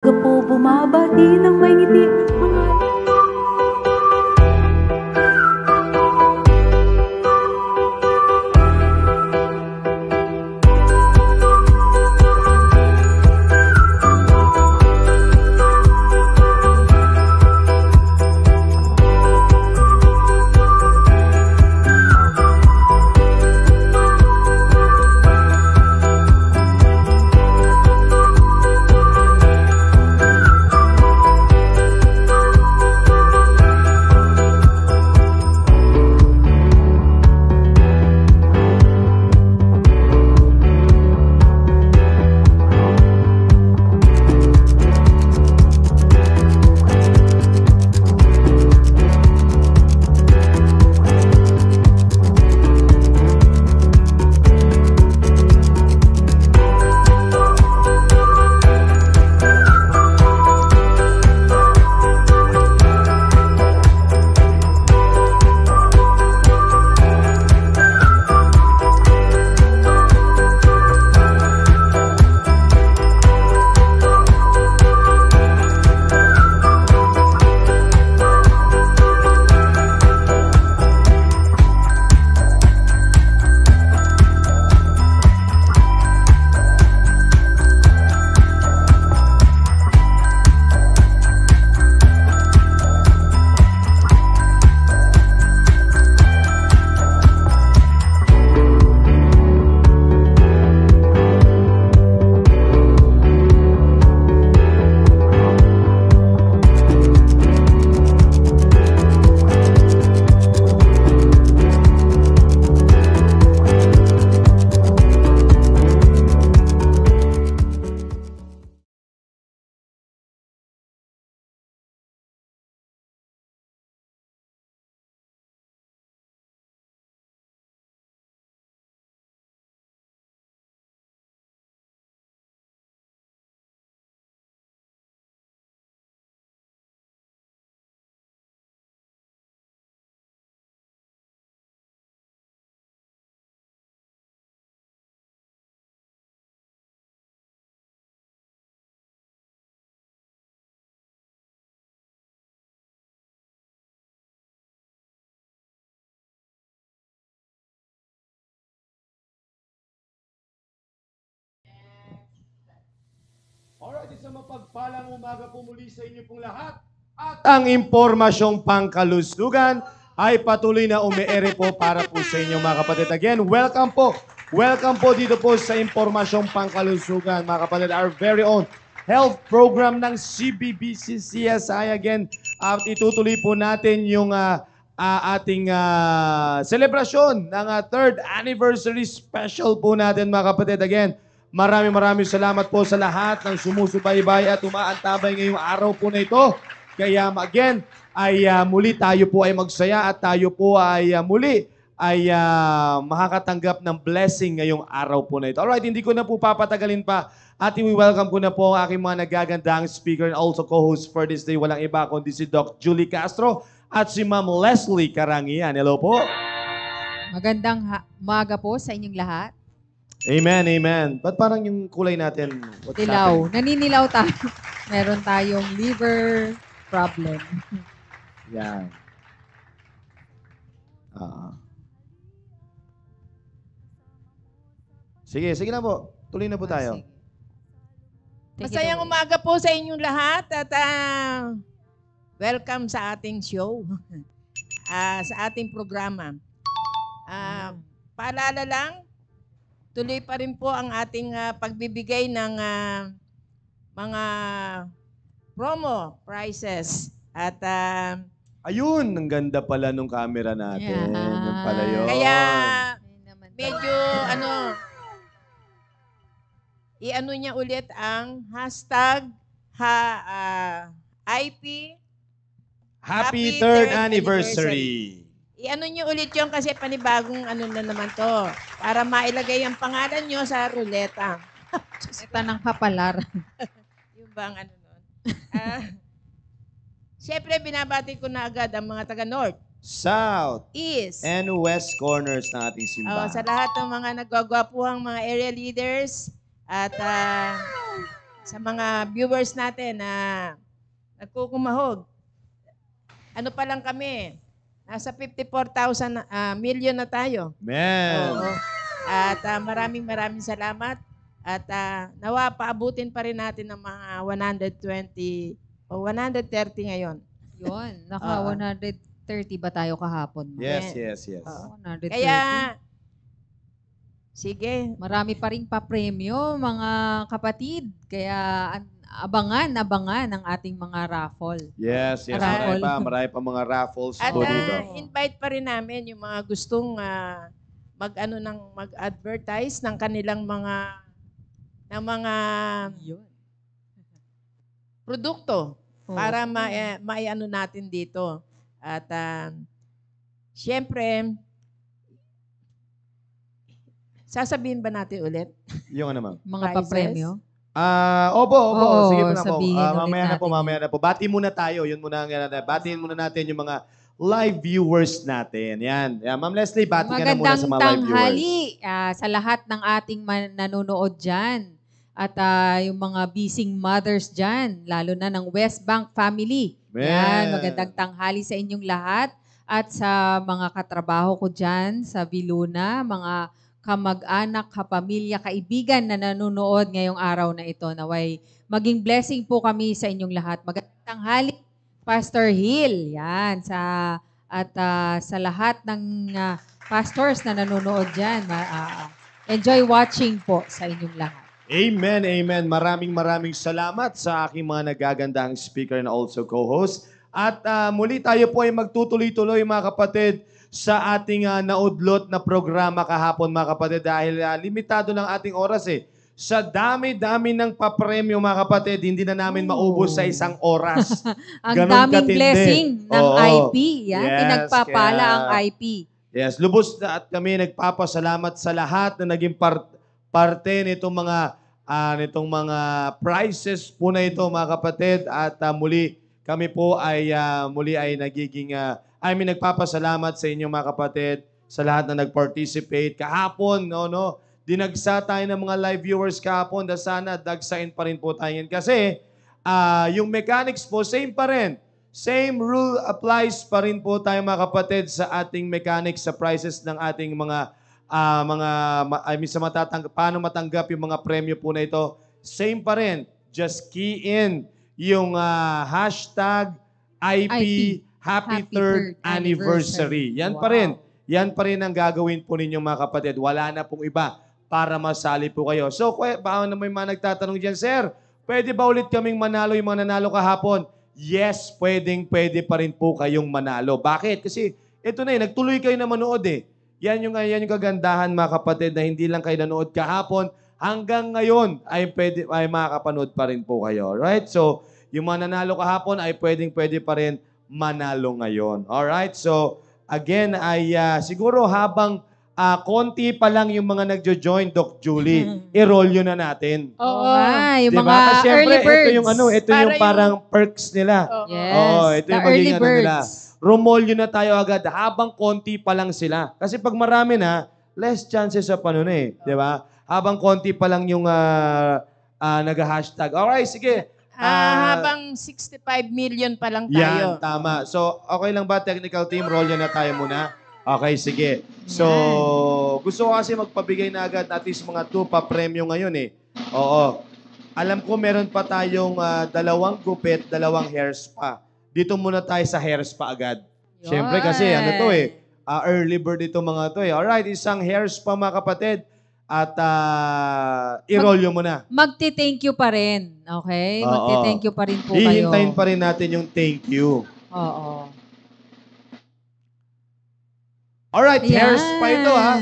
Po bumabati ng may ngiti mga Alright, isang mapagpalang umaga po muli sa inyo pong lahat. At ang impormasyong pangkalusugan ay patuloy na umeere po para po sa inyo mga kapatid. Again, welcome po. Welcome po dito po sa impormasyong pangkalusugan mga kapatid. Our very own health program ng CBBC-CSI. Again, itutuloy po natin yung ating selebrasyon ng third anniversary special po natin mga kapatid. Again, maraming salamat po sa lahat ng sumusubaybay at umaantabay ngayong araw po na ito. Kaya again, ay muli tayo po ay magsaya at tayo po ay muli ay makakatanggap ng blessing ngayong araw po na ito. Alright, hindi ko na po papatagalin pa. At i-welcome ko na po ang aking mga nagagandang speaker and also co-host for this day. Walang iba kundi si Doc Julie Castro at si Ma'am Leslie Karangian. Hello po. Magandang umaga po sa inyong lahat. Amen, amen. Ba't parang yung kulay natin? Dilaw. Naninilaw tayo. Meron tayong liver problem. Yan. Sige na po. Tuloy na po tayo. Masayang umaga po sa inyong lahat at welcome sa ating show, sa ating programa. Paalala lang, tuloy pa rin po ang ating pagbibigay ng mga promo prices. At ayun, ang ganda pala nung camera natin. Yeah. Yung pala yun. kaya medyo i-ano niya ulit ang hashtag IP Happy third anniversary. I-ano niyo ulit yung kasi panibagong ano na naman to. Para mailagay ang pangalan niyo sa ruleta. Ito ng kapalaran. Yung bang ano nun. Siyempre, binabati ko na agad ang mga taga-North, South, East, and West corners ng ating simbahan. sa lahat ng mga nagwagwapuhang mga area leaders at sa mga viewers natin na nagkukumahog. Ano pa lang kami, nasa 54,000 million na tayo. Man. Oo. At maraming salamat. At nawa paabutin pa rin natin ng mga 120 o 130 ngayon. Yun, naka Oo. 130 ba tayo kahapon? ma'am? Yes, yes, yes. Oo. 130. Kaya, sige. Marami pa rin pa-premyo, mga kapatid. Kaya abangan ang ating mga raffle. Yes, yes. Raffle. Marami pa mga raffles At po dito. invite pa rin namin yung mga gustong mag-advertise ng kanilang mga Yun. produkto Oo. para maiano natin dito. At siyempre, sasabihin ba natin ulit? Yung ano, ma'am? Mga Prizes? pa-premyo. Opo. Oo, Sige po na po. sabihin ulit Mamaya natin na po. Bati muna tayo. Yun muna ang batiin muna natin yung mga live viewers natin. Yan. Ma'am Leslie, bati ka na muna sa mga live viewers. tanghali sa lahat ng ating nanonood dyan. At yung mga busy mothers dyan, lalo na ng West Bank family. Man. Yan, magandang tanghali sa inyong lahat. At sa mga katrabaho ko dyan sa Viluna, mga kamag-anak, kapamilya, kaibigan na nanonood ngayong araw na ito. Naway maging blessing po kami sa inyong lahat. Magandang tanghali, Pastor Hill. Yan, sa lahat ng pastors na nanonood dyan. Enjoy watching po sa inyong lahat. Amen, amen. Maraming salamat sa aking mga nagagandang speaker na also co-host. At muli tayo po ay magtutuloy-tuloy mga kapatid sa ating naudlot na programa kahapon mga kapatid dahil limitado ng ating oras eh. Sa dami-dami ng papremyo mga kapatid, hindi na namin maubos sa isang oras. Ang Ganon daming katindi. blessing ng Oo. IP. Yan, Yes, pinagpapala kaya- ang IP. Yes, lubos na at kami nagpapasalamat sa lahat na naging parte nitong mga prizes po na ito mga kapatid at muli kami po ay nagpapasalamat sa inyo mga kapatid sa lahat na nag-participate kahapon dinagsa tayo ng mga live viewers kahapon na sana dagsain pa rin po tayo yan kasi yung mechanics po same pa rin. Same rule applies pa rin po tayo mga kapatid sa ating mechanics sa prices ng ating paano matanggap yung mga premyo po na ito. Same pa rin. Just key in yung hashtag IP Happy Third Anniversary. Yan pa rin. Yan pa rin ang gagawin po ninyo mga kapatid. Wala na pong iba para masali po kayo. So, baka na may mga nagtatanong dyan, Sir, pwede ba ulit kaming manalo yung mga nanalo kahapon? Yes, pwede pa rin po kayong manalo. Bakit? Kasi ito na nagtuloy kayo na manood eh. Yan yung kagandahan mga kapatid na hindi lang kayo nanood kahapon, hanggang ngayon ay makakapanood pa rin po kayo. Right? So, yung mga nanalo kahapon ay pwede pa rin manalo ngayon. Alright? So, again, ay siguro habang konti pa lang yung mga nagjo-join, Doc Julie, i-roll yun na natin. Oo nga, yung Diba? mga Kasi syempre, early birds. ito yung parang perks nila. Yes, Oo, ito the yung early magiging nila. birds. Rumolyo na tayo agad habang konti pa lang sila. Kasi pag marami na, less chances sa Di ba? Habang konti pa lang yung nag-hashtag. Alright, sige. Habang 65 million pa lang tayo. Yan, tama. So, okay lang ba, technical team? Roll na tayo muna. Okay, sige. So, gusto ko kasi magpabigay na agad at least mga 2 pa-premyo ngayon eh. Oo. Alam ko meron pa tayong 2 gupit, 2 hair spa. Dito muna tayo sa hair spa agad. Siyempre kasi early bird ito mga to eh. Alright, isang hair spa mga kapatid. At i-roll yun muna. Magti-thank you pa rin. Okay? Oo. Magti-thank you pa rin po kayo. Hihintayin pa rin natin yung thank you. Oo. Alright, hair spa ito ha.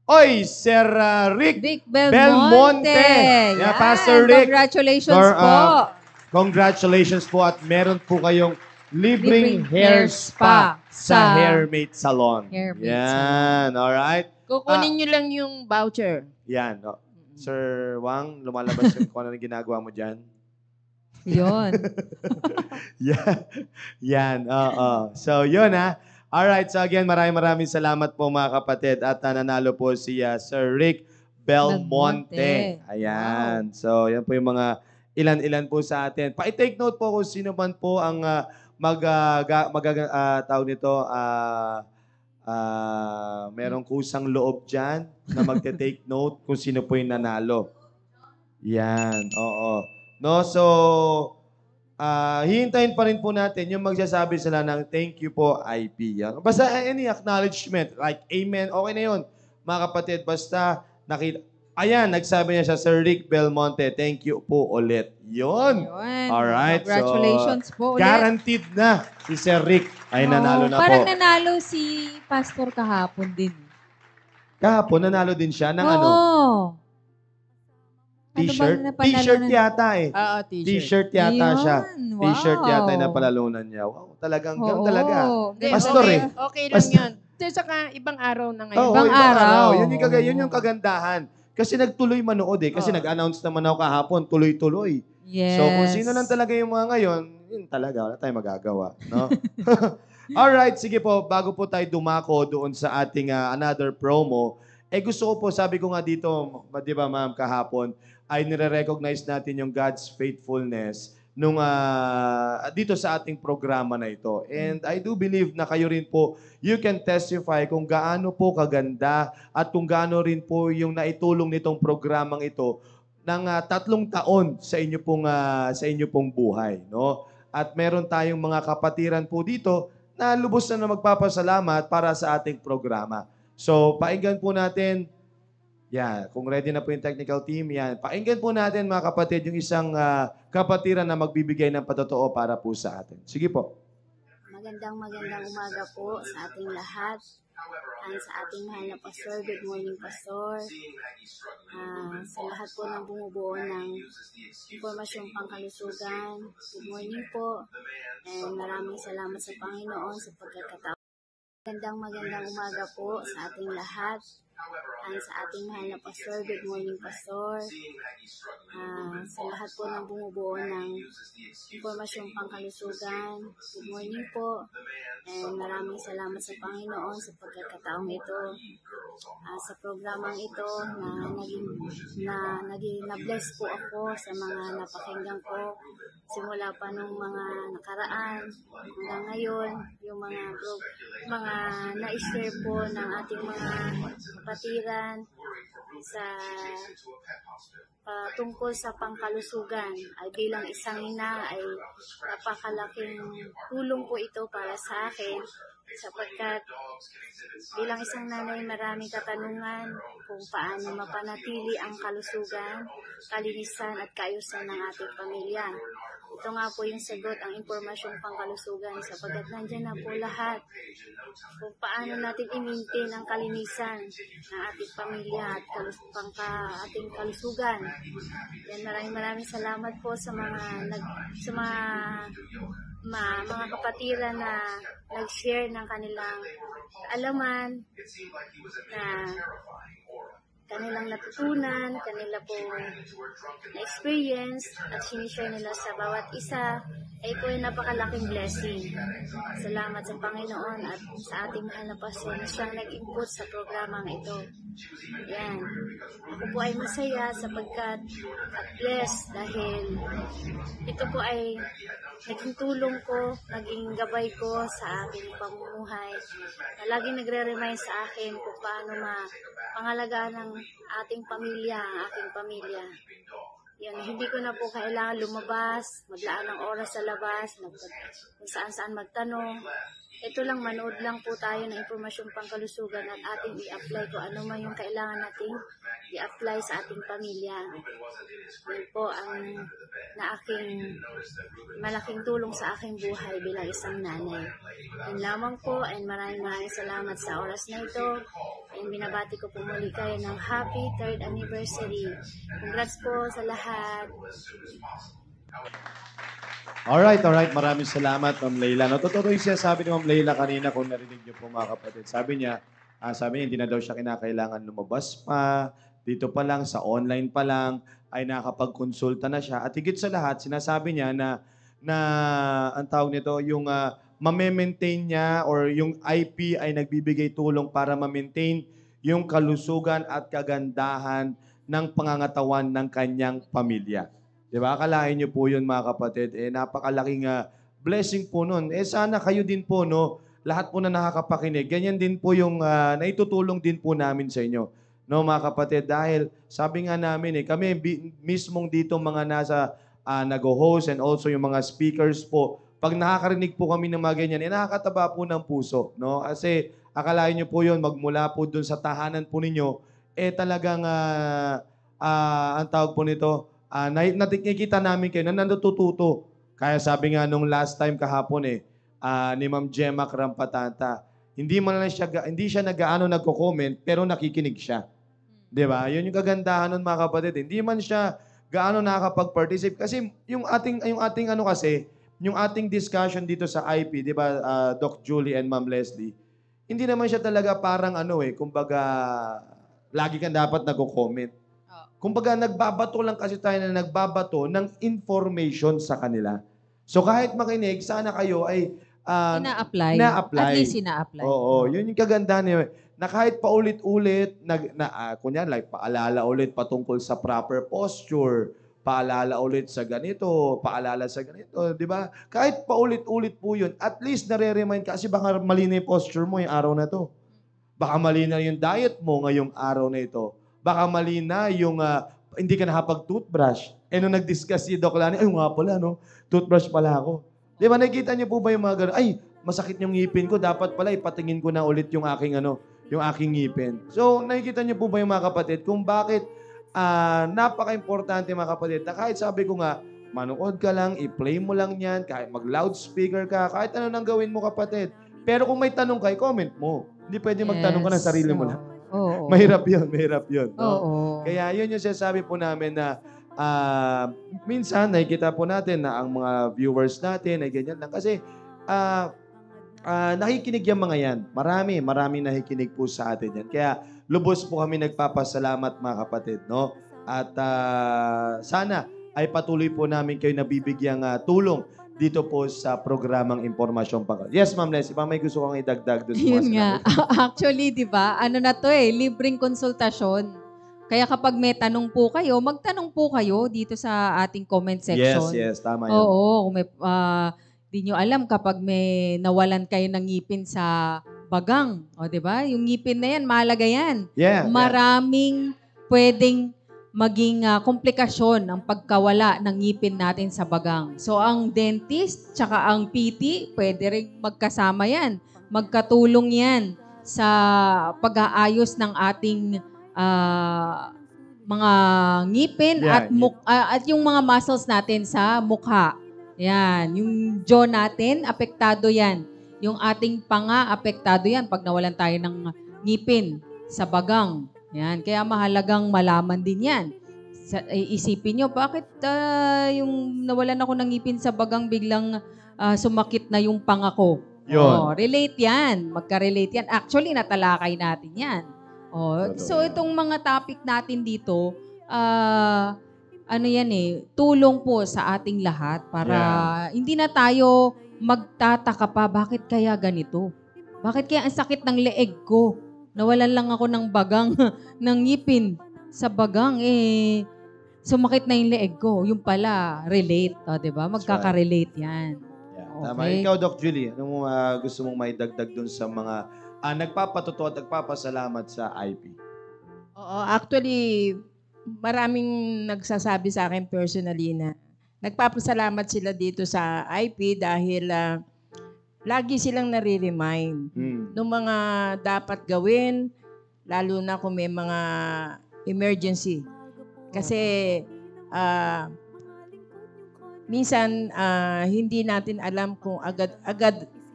Oy, Sir Rick Rick Belmonte. Belmonte. Yeah, Pastor Rick. Congratulations Sir, po. Congratulations po at meron po kayong libreng hair spa sa Hairmate Salon. Hairmate Yan, alright. Kukunin nyo lang yung voucher. Yan. No. Sir Wang, lumalabas yung kung ano ginagawa mo dyan. Yun. Yan. Oo. So, yun ha. Alright, so again, maraming salamat po mga kapatid at nanalo po si Sir Rick Belmonte. Belmonte. Ayan. So, yan po yung mga ilan-ilan po sa atin. Pa-take note po kung sino man po ang tawag nito, merong kusang loob dyan na magte-take note kung sino po yung nanalo. Yan, oo. No, so, hihintayin pa rin po natin yung magsasabi sila ng thank you po, IP. Yan. Basta any acknowledgement, like amen, okay na yun. Mga kapatid, basta nakita. Ayan, nagsabi niya siya, Sir Rick Belmonte, thank you po ulit. Yun. Alright. Congratulations po ulit. Guaranteed na si Sir Rick ay nanalo na Parang po. nanalo si Pastor kahapon din. Kahapon, nanalo din siya ng ano? T-shirt? Ano ba na T-shirt panalo yata eh. Oo, t-shirt. T-shirt yata siya. Ayun, T-shirt yata yung wow. napalalunan niya. Wow, talagang ganun Oo. talaga. Hindi, Pastor okay, eh. Okay lang Pastor. yun. Saka ibang araw na ngayon. Oo, Ibang araw. Yun yung kagandahan. Kasi nagtuloy manood eh. Kasi Oo. nag-announce naman ako kahapon, tuloy-tuloy. Yes. So kung sino lang talaga yung mga ngayon, yun talaga, wala tayong magagawa. No? Alright, sige po, bago po tayo dumako doon sa ating another promo, gusto ko po, sabi ko nga dito, di ba ma'am, kahapon, ay nire-recognize natin yung God's faithfulness nung dito sa ating programa na ito. And I do believe na kayo rin po, you can testify kung gaano po kaganda at kung gaano rin po yung naitulong nitong programang ito ng 3 taon sa inyo pong buhay, no? At meron tayong mga kapatiran po dito na lubos na magpapasalamat para sa ating programa. So, painggan po natin. Yan, kung ready na po yung technical team, yan. Painggan po natin mga kapatid yung isang kapatiran na magbibigay ng patotoo para po sa atin. Sige po. Magandang umaga po sa ating lahat. Sa ating mahal na pastor, good morning pastor. Sa lahat po ng bumubuo ng impormasyong pangkalusugan, good morning po. And maraming salamat sa Panginoon sa pagkakataon. Magandang umaga po sa ating lahat. Sa ating mahal na pastor, good morning pastor. Sa lahat po ng bumubuo ng impormasyong pangkalusugan, good morning po. And maraming salamat sa Panginoon sa pagkakataong ito. Sa programang ito na bless po ako sa mga napakinggan ko simula pa nung mga nakaraan hanggang ngayon, yung mga na-share po ng ating mga kapatiran sa tungkol sa pangkalusugan ay bilang isang ina ay napakalaking tulong po ito para sa akin sapagkat bilang isang nanay maraming katanungan kung paano mapanatili ang kalusugan, kalinisan at kaayusan ng ating pamilya. Ito nga po yung sagot, ang impormasyong pangkalusugan sapagkat nandyan na po lahat kung paano natin i-maintain ang kalinisan ng ating pamilya at ating kalusugan. Yan, maraming salamat po sa mga kapatiran na nag-share ng kanilang kaalaman na kanilang natutunan, kanila po na-experience at sinishare nila sa bawat isa, ay ito ay napakalaking blessing. Salamat sa Panginoon at sa ating mahal na pastor na siyang nag-input sa programang ito. Yan. Ako po ay masaya sapagkat at blessed dahil ito po ay naging tulong ko, naging gabay ko sa aking pamumuhay na laging nagre-remind sa akin kung paano pangalagaan ng ating pamilya, ang aking pamilya. Yan, hindi ko na po kailangan lumabas, maglaan ng oras sa labas, kung saan-saan magtanong. Ito lang, manood lang po tayo ng impormasyong pangkalusugan at ating i-apply kung ano man yung kailangan nating i-apply sa ating pamilya. Yan po ang malaking tulong sa aking buhay bilang isang nanay. Yan lamang po and maraming salamat sa oras na ito. And binabati ko po muli kayo ng happy 3rd anniversary. Congrats po sa lahat. Alright. Maraming salamat, Ma'am Leila. No, totoo yung sinasabi ni Ma'am Leila kanina kung narinig niyo po mga kapatid. Sabi niya, hindi na daw siya kinakailangan lumabas pa. Dito pa lang, sa online pa lang, ay nakapag-konsulta na siya. At higit sa lahat, sinasabi niya na ang tawag nito, yung ma-maintain niya or yung IP ay nagbibigay tulong para ma-maintain yung kalusugan at kagandahan ng pangangatawan ng kanyang pamilya. Di ba? Akalain niyo po yun mga kapatid. Napakalaking blessing po nun. Sana kayo din po, no? Lahat po na nakakapakinig. Ganyan din po yung naitutulong din po namin sa inyo. No, mga kapatid. Dahil sabi nga namin kami mismong dito mga nasa nag-host and also yung mga speakers po, pag nakakarinig po kami ng mga ganyan, nakakataba po ng puso. No? Kasi akalain niyo po yun, magmula po dun sa tahanan po ninyo, talagang ang tawag po nito, nakikita namin kayo na natututo. Kaya sabi nga nung last time kahapon ni Ma'am Gemma Krampatanta, hindi siya nag-aano nagko-comment pero nakikinig siya. 'Di ba? 'Yun yung kagandahan nun mga kapatid. Hindi man siya gaano nakakapag-participate kasi yung ating discussion dito sa IP, 'di ba, Doc Julie and Ma'am Leslie. Hindi naman siya talaga parang kumbaga lagi kang dapat nagko-comment. Kumbaga, nagbabato lang kasi tayo na nagbabato ng information sa kanila. So, kahit makinig, sana kayo ay Ina-apply. At least ina-apply. Oo, yun yung kagandahan niya. Na kahit paulit-ulit, kunyari, like, paalala ulit patungkol sa proper posture, paalala ulit sa ganito, paalala sa ganito, di ba? Kahit paulit-ulit po yun, at least nare-remind ka, kasi baka mali na yung posture mo yung araw na to. Baka mali na yung diet mo ngayong araw na ito. Baka mali na yung hindi ka nakapag-toothbrush. Nung nag-discuss si Doc Lani, ay nga pala, no? Toothbrush pala ako. Di ba, nakikita niyo po ba yung mga gano'n? Ay, masakit yung ngipin ko. Dapat pala, ipatingin ko na ulit yung aking ngipin. So, nakikita niyo po ba yung mga kapatid kung bakit napaka-importante mga kapatid na kahit sabi ko nga, manood ka lang, i-play mo lang yan, kahit mag-loudspeaker ka, kahit ano nang gawin mo kapatid. Pero kung may tanong ka, comment mo. Hindi pwede magtanong ka ng sarili mo lang. Oo. Mahirap yun. No? Oo. Kaya yun yung sinasabi po namin na minsan nakikita po natin na ang mga viewers natin ay ganyan lang. Kasi nakikinig yung mga yan. Marami nakikinig po sa atin yan. Kaya lubos po kami nagpapasalamat mga kapatid. No? At sana ay patuloy po namin kayo nabibigyang tulong dito po sa programang Impormasyong Pangkalusugan. Yes, Ma'am Leslie, may gusto kang idagdag doon sa mga Yun nga. sinabi? Actually, di ba, ano na to libreng konsultasyon. Kaya kapag may tanong po kayo, magtanong po kayo dito sa ating comment section. Yes, tama yan. Oo, kung may, di nyo alam kapag may nawalan kayo ng ngipin sa bagang. O, di ba? Yung ngipin na yan, mahalaga yan. Yeah. Maraming pwedeng maging komplikasyon ang pagkawala ng ngipin natin sa bagang. So, ang dentist tsaka ang PT, pwede rin magkasama yan. Magkatulong yan sa pag-aayos ng ating mga ngipin at yung mga muscles natin sa mukha. Yan. Yung jaw natin, apektado yan. Yung ating panga, apektado yan pag nawalan tayo ng ngipin sa bagang. Yan. Kaya mahalagang malaman din yan. Isipin nyo, bakit yung nawalan ako ng ngipin sa bagang biglang sumakit na yung panga ko? Yun. Relate yan. Magka-relate yan. Actually, natalakay natin yan. So, itong mga topic natin dito, tulong po sa ating lahat para hindi na tayo magtataka pa, bakit kaya ganito? Bakit kaya ang sakit ng leeg ko? Nawalan lang ako ng bagang, ng ngipin sa bagang, sumakit na yung leeg ko. Yung pala, relate. Di ba? Magkaka-relate yan. Yeah, tama. Ikaw, Doc Julie, anong gusto mong maidagdag dun sa mga nagpapatotoo at nagpapasalamat sa IP? Oo, actually, maraming nagsasabi sa akin personally na nagpapasalamat sila dito sa IP dahil lagi silang nare-remind ng mga dapat gawin, lalo na kung may mga emergency. Kasi minsan hindi natin alam kung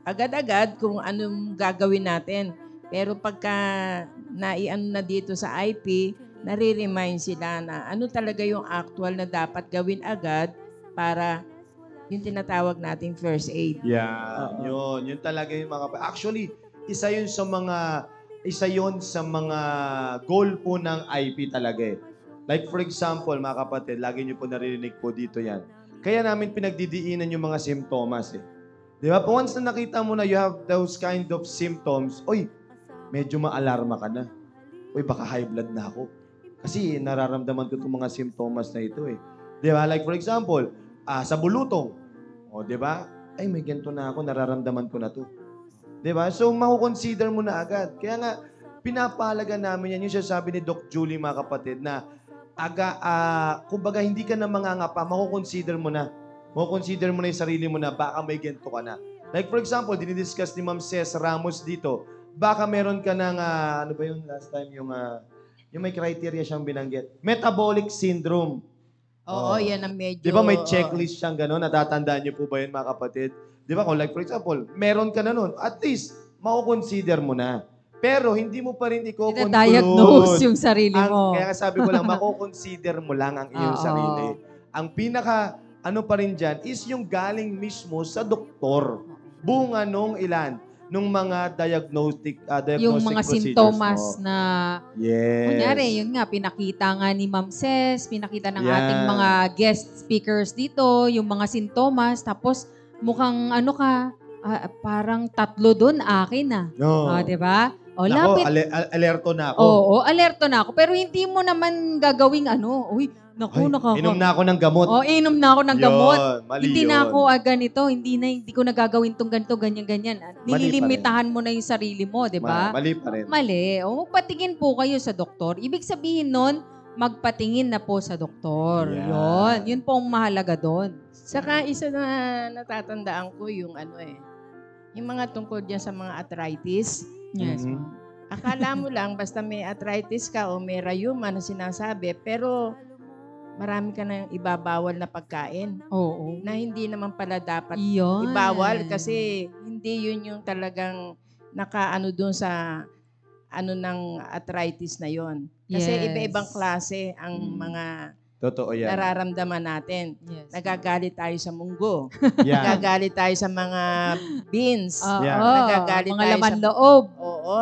agad-agad kung anong gagawin natin. Pero pagka naiano na dito sa IP, nare-remind sila na ano talaga yung actual na dapat gawin agad para yung tinatawag nating first aid. Yeah, yun talaga yung mga... Actually, isa yun sa mga goal po ng IP talaga . Like for example, mga kapatid, lagi nyo po naririnig po dito yan. Kaya namin pinagdidiinan yung mga simptomas . Di ba? Once na nakita mo na you have those kind of symptoms, medyo ma-alarma ka na. Baka high blood na ako. Kasi nararamdaman ko itong mga simptomas na ito . Di ba? Like for example, sa bulutong. O, di ba? Ay, may ganito na ako, nararamdaman ko na to. Di ba? So, makukonsider mo na agad. Kaya nga, pinapahalaga namin yan. Yung sasabi ni Doc Julie, mga kapatid, na kumbaga, hindi ka na mangangapa, makukonsider mo na. Makukonsider mo na yung sarili mo na baka may ganito ka na. Like for example, dinidiscuss ni Ma'am Ces Ramos dito, baka meron ka ng, ano ba yung last time, yung may criteria siyang binanggit. Metabolic syndrome. Oo, yan ang medyo... Di ba may checklist siyang gano'n? Natatandaan niyo po ba yun, mga kapatid? Di ba? Kung like for example, meron ka na nun, at least, makukonsider mo na. Pero hindi mo pa rin i-conclude. Diagnose yung sarili mo. Kaya sabi ko lang, makukonsider mo lang ang iyong sarili. Ang pinaka, ano pa rin dyan, is yung galing mismo sa doktor. Bunga nung ilan? Nung mga diagnostic yung mga procedures sintomas mo. na, Yes. kunyari, yun nga, pinakita nga ni Ma'am Ces, pinakita ng Yan. ating mga guest speakers dito, yung mga sintomas, tapos mukhang ano ka, parang 3 doon akin na. No. Di ba? O, Nako, lapit. alerto na ako. Oo, alerto na ako. Pero hindi mo naman gagawing ano, uy, naku, nakaka... Inom na ako ng gamot. Inom na ako ng gamot. Mali Hindi yun. na ako ganito, hindi ko nagagawin tong ganito, ganyan. Nililimitahan mo na yung sarili mo, di ba? Mali pa rin. Mali. O, magpatingin po kayo sa doktor. Ibig sabihin nun, magpatingin na po sa doktor. Yeah. Yun po ang mahalaga doon. Saka isa na natatandaan ko yung yung mga tungkol dyan sa mga arthritis. Yes. Mhm. Akala mo lang basta may arthritis ka o may rheuma na sinasabi, pero marami ka na yung ibabawal na pagkain Oo. na hindi naman pala dapat Yun. ibawal kasi hindi yun yung talagang nakaano doon sa ng arthritis na yon. Kasi Yes. iba-ibang klase ang mga Totoo yan. nararamdaman natin. Yes. Nagagalit tayo sa munggo. Yan. Nagagalit tayo sa mga beans. Oo. Yeah. Nagagalit Mga tayo laman sa- loob. Oo.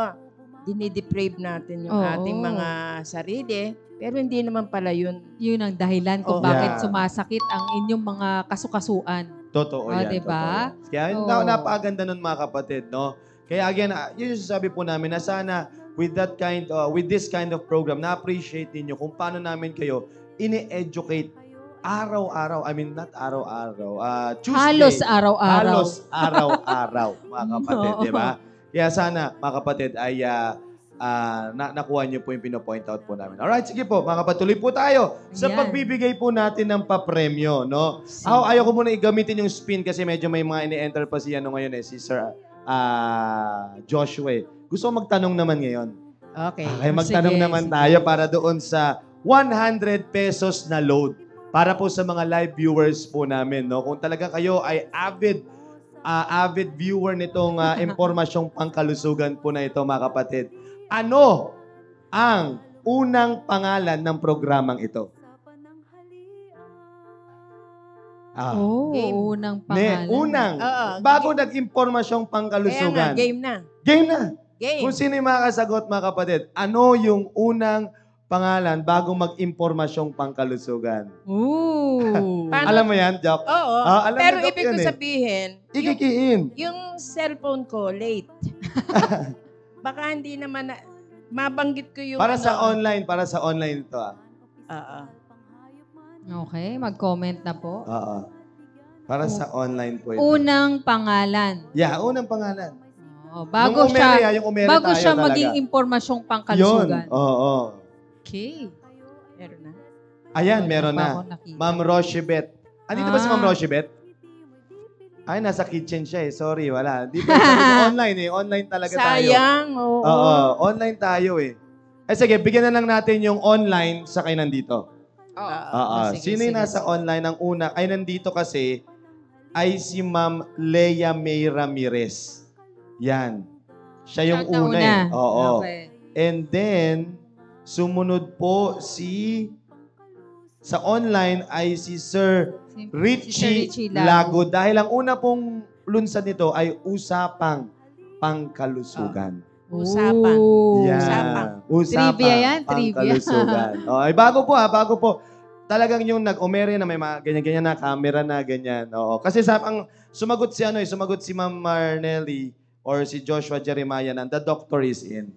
Dinideprave natin yung Oo. ating mga sarili. Pero hindi naman pala yun. Yun ang dahilan kung Oo. bakit Yeah. sumasakit ang inyong mga kasukasuan. Totoo yan. Diba? Totoo. Kaya Oo. napakaganda nun, mga kapatid, no? Kaya again, yun yung sabi po namin na sana with this kind of program, na-appreciate ninyo kung paano namin kayo ini-educate araw-araw. I mean, not araw-araw. Tuesday. Halos araw-araw. Halos araw-araw, mga kapatid, Oo. di ba? Kaya sana, mga kapatid, ay nakuha niyo po yung pino-point out po namin. Alright, sige po, mga kapatuloy po tayo sa Ayan. pagbibigay po natin ng papremyo, no? Ayaw ko muna igamitin yung spin kasi medyo may mga ini-enter pa si ngayon si Sir Joshua. Gusto ko magtanong naman ngayon. Okay. Okay, magtanong Sige, naman sige. tayo para doon sa 100 pesos na load. Para po sa mga live viewers po namin, no? Kung talaga kayo ay avid viewer nitong impormasyong pangkalusugan po na ito, mga kapatid. Ano ang unang pangalan ng programang ito? Game. Unang pangalan. Unang. Oo, Bago nag-impormasyong Kaya nga, pangkalusugan. game na. Game na. Game. Kung sino yung makakasagot, mga kapatid, ano yung unang pangalan bago mag-impormasyong pangkalusugan? Ooh. Paano? Alam mo yan, Jock? Oo. Alam Pero mo, Doc, ibig ko yun eh. sabihin, Ikikiin. yung cellphone ko, late. Baka hindi naman, mabanggit ko yung Para sa online ito. Oo. Okay, mag-comment na po. Oo. Para sa online po ito. Unang pangalan. Yeah, unang pangalan. Bago Nung umere, siya, yung umere bago tayo siya talaga. maging impormasyong pangkalusugan. Yun, oo. Okay. Meron na. Ayan, meron Wala pa na. ako nakita. Ma'am Rochebet. Andito ba si Ma'am Ah. Rochebet? Ay, nasa kitchen siya eh. Sorry, wala. Di ba online eh. Online talaga tayo. Sayang, oo. Oo, online tayo eh. Ay sige, bigyan na lang natin yung online sa kayo nandito. Oo. Sino yung nasa online? Ang una, ay nandito kasi, ay si Ma'am Leia May Ramirez. Yan. Siya yung Siya ang una eh. Oo. Okay. And then, sumunod po sa online ay si Sir Si Richie Richie Lago. Dahil ang una pong lunsad nito ay usapang pangkalusugan. Usapan. Ooh. Yan. Usapang. Usapang Trivia yan, trivia. pangkalusugan. Ay, bago po. Talagang yung nag-umere na may mga ganyan-ganyan na camera na ganyan. Oo. Kasi sumagot si Ma'am Marnelly or si Joshua Jeremiah na the doctor is in.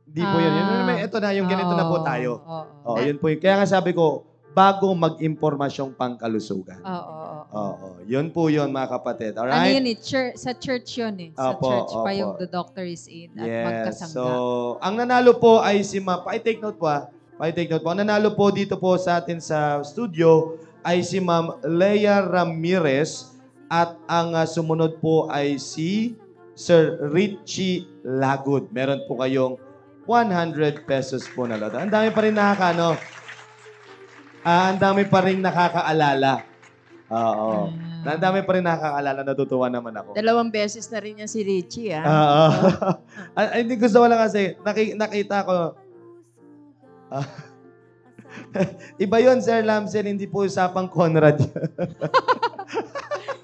Hindi po yun. Ito na, yung ganito na po tayo. Oo. Oo, yun po yun. Kaya nga sabi ko, bago mag-impormasyong pangkalusugan. Oo. Oo. Yun po yun, mga kapatid. Ano Alright? yun eh? Sa church yun eh. Sa Opo, church pa opo. yung The Doctor is In at Yes. magkasangga. So, ang nanalo po ay si Ma'am. Pa-take note po Pa-take note po. Ang nanalo po dito po sa atin sa studio ay si Ma'am Leia Ramirez at ang sumunod po ay si Sir Richie Lagud. Meron po kayong 100 pesos po na loto. Ang dami pa rin ang dami pa rin nakakaalala. Oo. Ang dami pa rin nakakaalala. Natutuwa naman ako. 2 beses na rin yan si Richie, ah. Oo. Hindi gusto ko lang kasi nakita ko. Iba yun, Sir Lamsen. Hindi po usapang Conrad.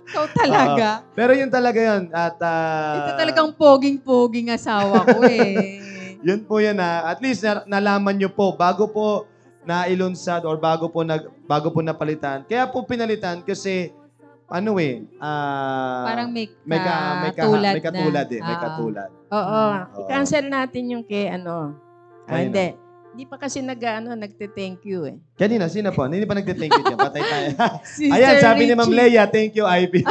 Ikaw talaga. Pero yun talaga yun. At, Ito talagang poging-poging asawa ko eh. yun po yun. At least nalaman nyo po bago po nailunsad or bago po napalitan. Kaya po pinalitan kasi Parang may may katulad katulad na. eh. May katulad. Oo. Oo. I-cancel natin yung kay Ayun hindi. Hindi pa kasi nagte-thank you eh. Kanina, sino po? Hindi pa nagte-thank you dyan. Patay tayo. Si Ayan, Sir sabi ni Ma'am Richie. Leia, thank you, Ivy.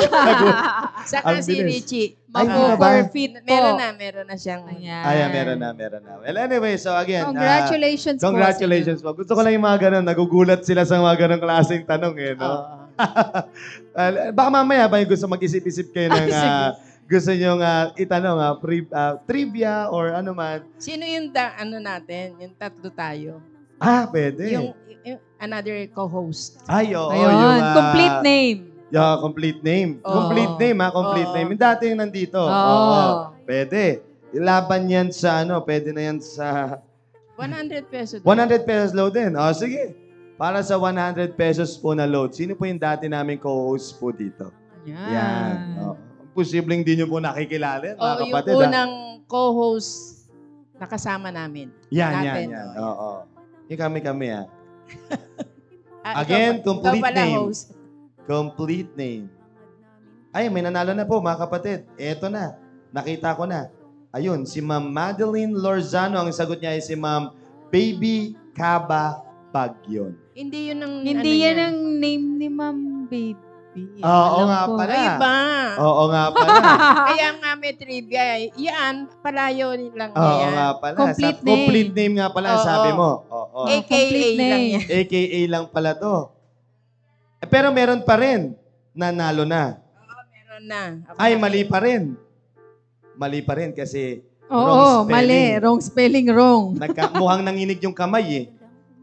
Saka Ang si bilis. Richie. Ay, hindi na ba? Mag-forfeit po. Meron na siyang... Ayan. Ayan, meron na. Well, anyway, so again. Congratulations po. Congratulations po. Gusto ko lang yung mga ganun. Nagugulat sila sa mga ganung klaseng tanong eh, no? Oo. Baka mamaya ba yung gusto mag-isip-isip kayo ng gusto nyong itanong, trivia or ano man. Sino yung natin? Yung tatlo tayo. Pwede. Yung another co-host. Ay, oo. Ayun. Yung, Complete name. Yeah, complete name. Oo. Complete name, complete Oo. name. Yung dati yung nandito. Oo. Pwede. Ilaban yan sa pwede na yan sa 100 pesos. 100 pesos load din. Sige. Para sa 100 pesos po na load, sino po yung dati naming co-host po dito? Yan. Posibleng di nyo po nakikilala, mga Yung kapatid. unang co-host na kasama namin. Yan. natin. Oo. Yung kami. ikaw Again, complete pala name. host. Complete name. Ay, may nanalo na po, mga kapatid. Eto na. Nakita ko na. Ayun, si Ma'am Madeline Lorzano. Ang sagot niya ay si Ma'am Baby Kaba Bagyon. Hindi yun ang... Hindi yan niya. ang name ni Ma'am Baby. Oo Alam nga ko. pala. Ay, iba. Oo nga pala. Kaya nga may trivia. Yan, palayo lang niya Oo yan. nga pala. Complete name. Complete name nga pala ang Oo. sabi mo. Oo. AKA Complete lang name. yan. AKA lang pala to. Pero meron pa rin. Nanalo na. Meron na. Ay, mali pa rin. Mali pa rin kasi Oo, wrong mali. spelling. Wrong spelling, wrong. Mukhang nanginig yung kamay eh.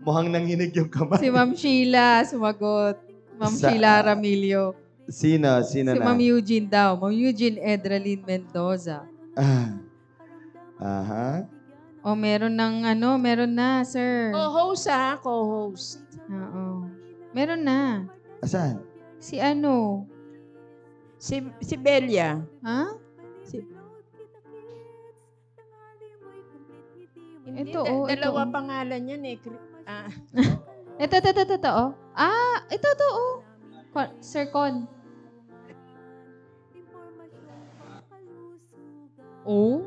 Mukhang nanginig yung kamay. Si Ma'am Sheila sumagot. Ma'am Sa- Sheila Ramilio. Sino Si na? Ma'am Eugene daw. Ma'am Eugene Edralyn Mendoza. Aha. Meron na, sir. Co-host co-host. Oo. Meron na. Asan? Si Si Belia. Ha? Hindi, Ito, dalawa ito. pangalan yan eh. Ito. Ito. Sir Con. Oh?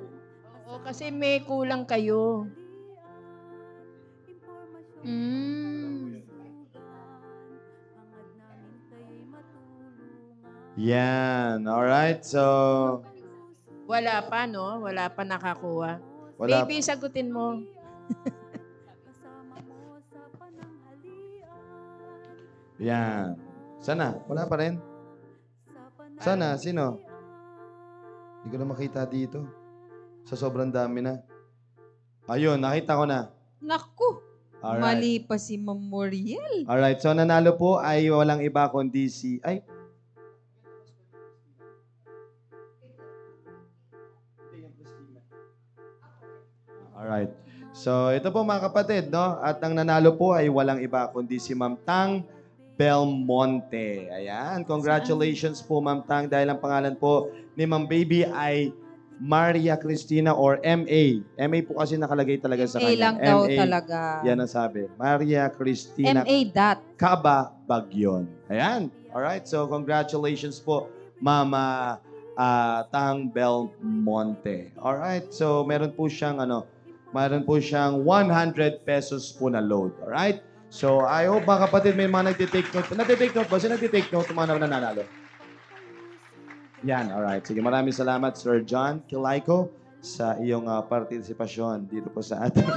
Oo, kasi may kulang kayo. Yan. Alright. So, Wala pa, no? Wala pa nakakuha. wala. Baby, sagutin mo. Yan. Sana? Wala pa rin? Sana? Sino? Hindi ko na makita dito. Sa sobrang dami na. Ayun, nakita ko na. Naku. Alright. Mali pa si Ma'am Muriel. Alright, so nanalo po ay walang iba kundi si... Ay! Alright. So, ito po mga kapatid, no? At ang nanalo po ay walang iba kundi si Ma'am Tang Belmonte. Ayan. Congratulations po, Ma'am Tang, dahil ang pangalan po ni Ma'am Baby ay Maria Cristina or M.A. M.A. po kasi nakalagay talaga sa MA kanya. lang daw M.A. talaga. Yan ang sabi. Maria Cristina MA dot. Kaba Bagyon. Ayan. Alright. So, congratulations po, Mama Tang Belmonte. Alright. So, meron po siyang 100 pesos po na load. Alright. So, I hope mga kapatid may mga nagtitake note. Nagtitake note ba? Sino nagtitake note ng mga nananalo? Yan, alright. Sige, maraming salamat, Sir John Kilaiko, sa iyong partisipasyon dito po sa atin.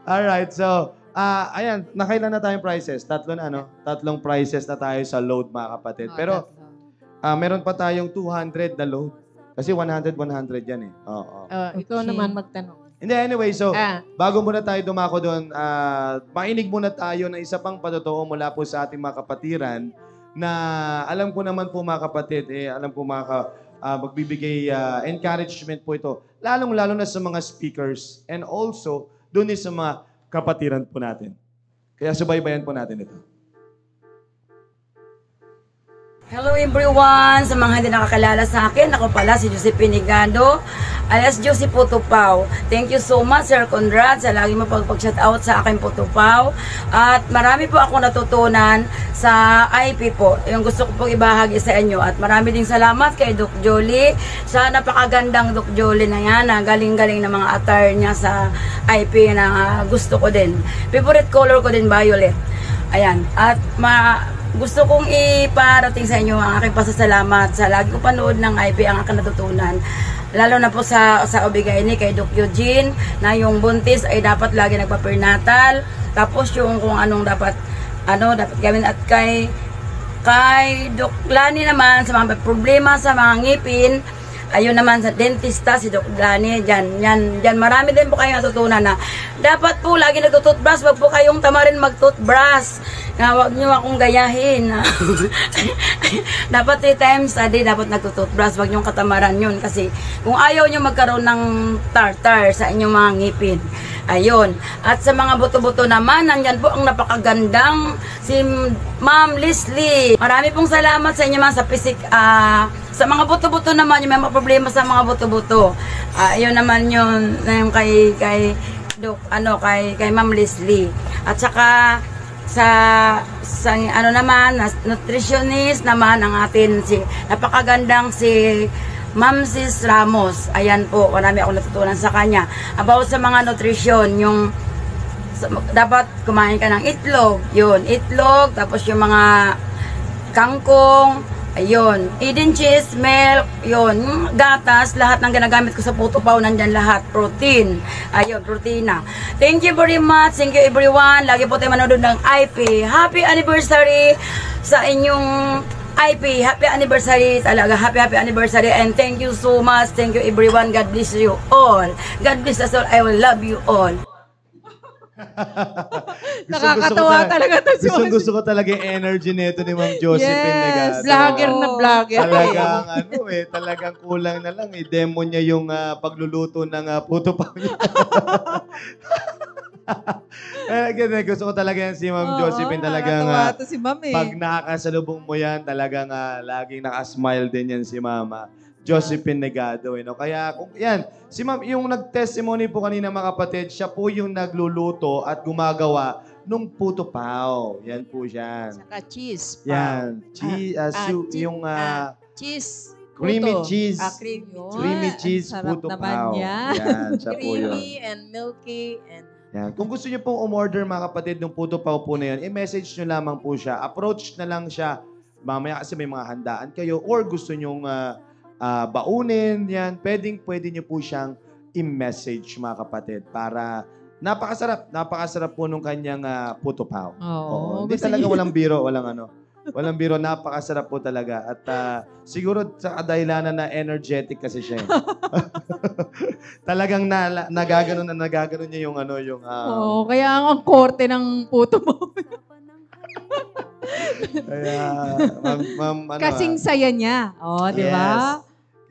Alright, so, ayan, nakailan na tayong prizes? Tatlong prizes na tayo sa load, mga kapatid. Pero, meron pa tayong 200 na load. Kasi 100 yan eh. Oo. Ikaw naman magtanong. Hindi, anyway, so, bago muna tayo dumako doon, mainig muna tayo ng isa pang patotoo mula po sa ating mga kapatiran na alam ko naman po mga kapatid, alam po magbibigay encouragement po ito, lalong-lalo na sa mga speakers and also doon sa mga kapatiran po natin. Kaya subaybayan po natin ito. Hello everyone! Sa mga hindi nakakalala sa akin, ako pala si Josephine Negado, alias Josie Putupaw. Thank you so much, Sir Conrad, sa lagi mo pag-shout-out sa akin Putupaw. At marami po ako natutunan sa IP po, yung gusto ko pong ibahagi sa inyo. At marami ding salamat kay Doc Jolie, sa napakagandang Doc Jolie na yan, na galing-galing na mga attire niya sa IP na gusto ko din. Favorite color ko din, violet. Ayan. At gusto kong iparating sa inyo ang aking pasasalamat sa lagi ko panood ng IP ang aking natutunan. Lalo na po sa obigay ni kay Doc Eugene na yung buntis ay dapat lagi nagpa-prenatal. Tapos yung kung anong dapat gawin at kay Doc Lani naman sa mga problema sa mga ngipin. Ayun naman sa dentista, si Doc Lani, dyan marami din po kayong natutunan na dapat po lagi nagtututbrush, wag po kayong tamarin magtutbrush. Huwag nyo akong gayahin. Dapat 3 times a day dapat nagtututbrush, wag nyo katamaran yun. Kasi kung ayaw nyo magkaroon ng tartar sa inyong mga ngipin. Ayun. At sa mga buto-buto naman, nandyan po ang napakagandang si Ma'am Leslie. Marami pong salamat sa inyo mga sa pisik. Sa mga buto-buto naman, yung may mga problema sa mga buto-buto. Ayun naman yun, yung kay Ma'am Leslie. At saka sa naman, nutritionist naman ang atin napakagandang si Ma'am Sis Ramos. Ayan po, marami akong natutunan sa kanya. About sa mga nutrition, yung dapat kumain ka ng itlog. Yun, itlog, tapos yung mga kangkong, ayun, Eden cheese, milk, yun, gatas, lahat ng ginagamit ko sa Putupaw, nandyan lahat, protein, ayun, proteina. Thank you very much, thank you everyone, lagi po tayo manood ng IP. Happy anniversary sa inyong IP, happy anniversary talaga, happy anniversary, and thank you so much, thank you everyone, God bless you all, God bless us all, I will love you all. Nakakatawa talaga to si Gusto ko talaga yung energy nito ni Ma'am Josephine Negado. Vlogger na vlogger. Talagang kulang na lang. I-demo niya yung pagluluto ng Putupaw niya. Gusto ko talaga yan si Ma'am Josephine. Talagang nakakatawa to si Ma'am eh. pag nakakasalubong mo yan, talagang laging nakasmile din yan si Mama Josephine Negado. No? Kaya, yan, si Ma'am, yung nag-testimony po kanina mga kapatid, siya po yung nagluluto at gumagawa nung Putupaw. Yan po siya. Saka cheese. Yan. Cheese. Creamy puto. cheese. Creamy Ang cheese sarap Putupaw. naman yan. Yan, siya po yun. Creamy and milky and Yan. Kung gusto niyo pong umorder mga kapatid ng Putupaw po na yan, i-message niyo lamang po siya. Approach na lang siya. Mamaya kasi may mga handaan kayo or gusto niyong baunin, yan. Pwede niyo po siyang i-message mga kapatid para napakasarap po nung kanyang Putupaw. Oo. Hindi talaga walang biro, napakasarap po talaga. At siguro sa kadahilanan na energetic kasi siya. Talagang nagaganon niya yung Oo, kaya ang korte ng puto mo. Kaya, ma'am, Kasing saya niya. Di ba?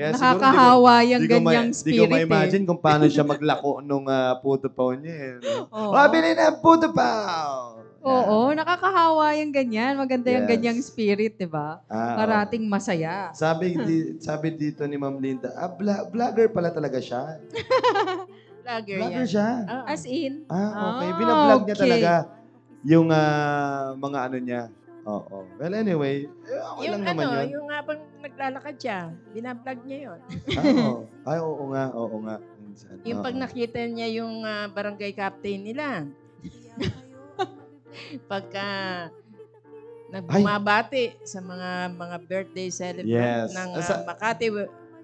Kaya Nakakahawa yung ganyang Hindi spirit ko ma-imagine kung paano siya maglako nung Putupaw niya. Oo. Bili na Putupaw! Oo, nakakahawa yung ganyan. Maganda yung Yes. ganyang spirit, di ba? Parating masaya. Sabi dito ni Ma'am Linda, vlogger pala talaga siya. vlogger Vlogger yan. siya. As in? Okay. Binablog niya okay. talaga yung mga ano niya. Oo. Well, anyway, ako Yung lang naman yun. yung habang naglalakad siya, binablog niya yun. Oo nga. Minsan. Yung pag nakita niya yung barangay captain nila, pagka nagbumabati sa mga birthday celebrant Yes. ng Makati.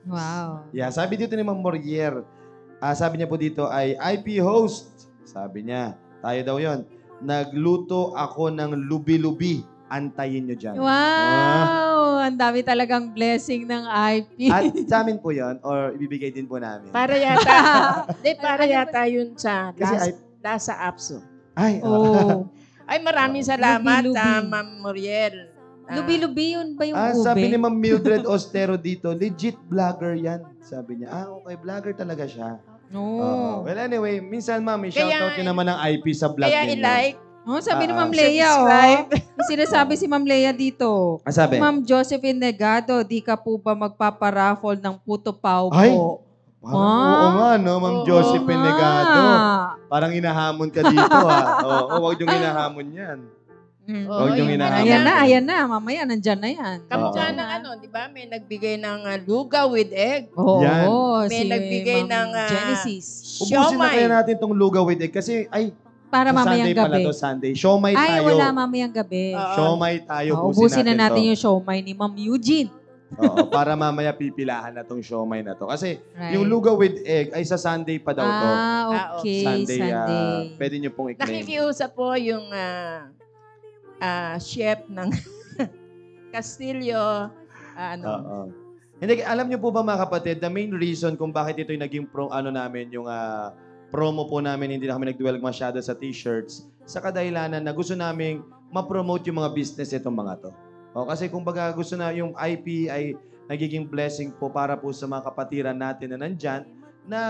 Wow. Yeah, sabi dito ni Ma'am Morier, sabi niya po dito ay IP host. Sabi niya, tayo daw yon. Nagluto ako ng lubi-lubi. Antayin nyo dyan. Wow! Ang dami talagang blessing ng IP. At sa amin po yon or ibibigay din po namin. Para yata, para yata yun sa Kasi Lasa Apso. Ay, Oh. Ay, maraming salamat, Lubi-lubi. Ma'am Muriel. Lubi-lubi yun ba yung ube? sabi ni Ma'am Mildred Ostero dito, legit vlogger yan. Sabi niya, okay, vlogger talaga siya. No. Well, anyway, minsan ma'am, Kaya- shoutout niyo naman ng IP sa vlog Kaya ninyo. i-like, Oh, sabi ni Ma'am Ah, Leia, subscribe. May sinasabi si Ma'am Leia dito. Sabi? Ma'am Josephine Negado, di ka po ba magpaparaffle ng puto pao Ay! po? Parang, Ah. oo nga, no, Ma'am Oo Josephine nga. Negado. Parang hinahamon ka dito, ha. Oo, wag yung hinahamon yan. Oo, Huwag niyong yun hinahamon. Ayan na. Mamaya, nandyan na yan. Kamukha Oo. ng di ba? May nagbigay ng lugaw with egg. Oo, Yan. May si nagbigay Ma'am ng Genesis. Ubusin na siomay. kaya natin tong lugaw with egg kasi, ay, Para sa mamayang Sunday pala gabi. to, Sunday. Siomay Ay, tayo. wala mamayang gabi. Oo. Siomay tayo. Ubusin na natin to. yung siomay ni Ma'am Eugene. Oo, para mamaya pipilahan na tong siomay na to. Kasi Right. yung lugaw with egg ay sa Sunday pa daw to. Okay. Sunday. Sunday. Pwede nyo pong i-claim. Nakikiusap po yung chef ng Castillo. Oo. Hindi, alam niyo po ba mga kapatid, the main reason kung bakit ito yung naging namin, yung promo po namin, hindi na kami nagduwag masyado sa t-shirts, sa kadahilanan na gusto namin ma-promote yung mga business itong mga to. O, kasi kung baga gusto na yung IP ay nagiging blessing po para po sa mga kapatiran natin na nandyan, na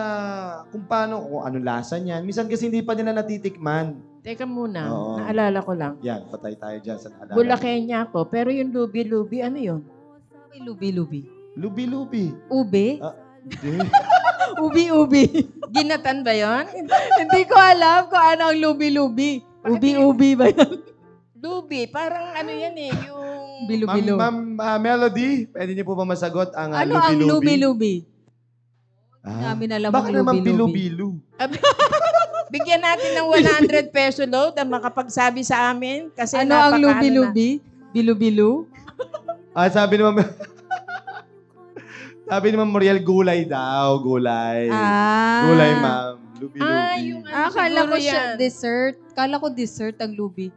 kung paano, kung anong lasa niyan. Minsan kasi hindi pa nila natitikman. Teka muna, Oo. naalala ko lang. Yan, patay tayo dyan sa naalala. Bulakenya ako, pero yung lubi-lubi, ano yun? May lubi-lubi. Lubi-lubi. Ube? Hindi. Ubi-ubi. Ginatan ba yon? Hindi ko alam kung ano ang lubi-lubi. Ubi-ubi ba yan? Lubi, parang ano yan yung... Bilo-bilo. Ma'am Melody, pwede niyo po ba masagot ang Ano ang lubi-lubi? Ah, Namin alam baka ang naman lubi-lubi. bilu-bilu. Bigyan natin ng 100 peso load ang makapagsabi sa amin. Kasi Ano ang napaka- lubi-lubi? Bilo-bilo? Sabi ni Ma'am... sabi ni Ma'am Moriel, gulay daw. Gulay. Gulay, ma'am. Lubi-lubi. yung ano Akala siguro ko siya yan. dessert. Kala ko dessert ang lubi.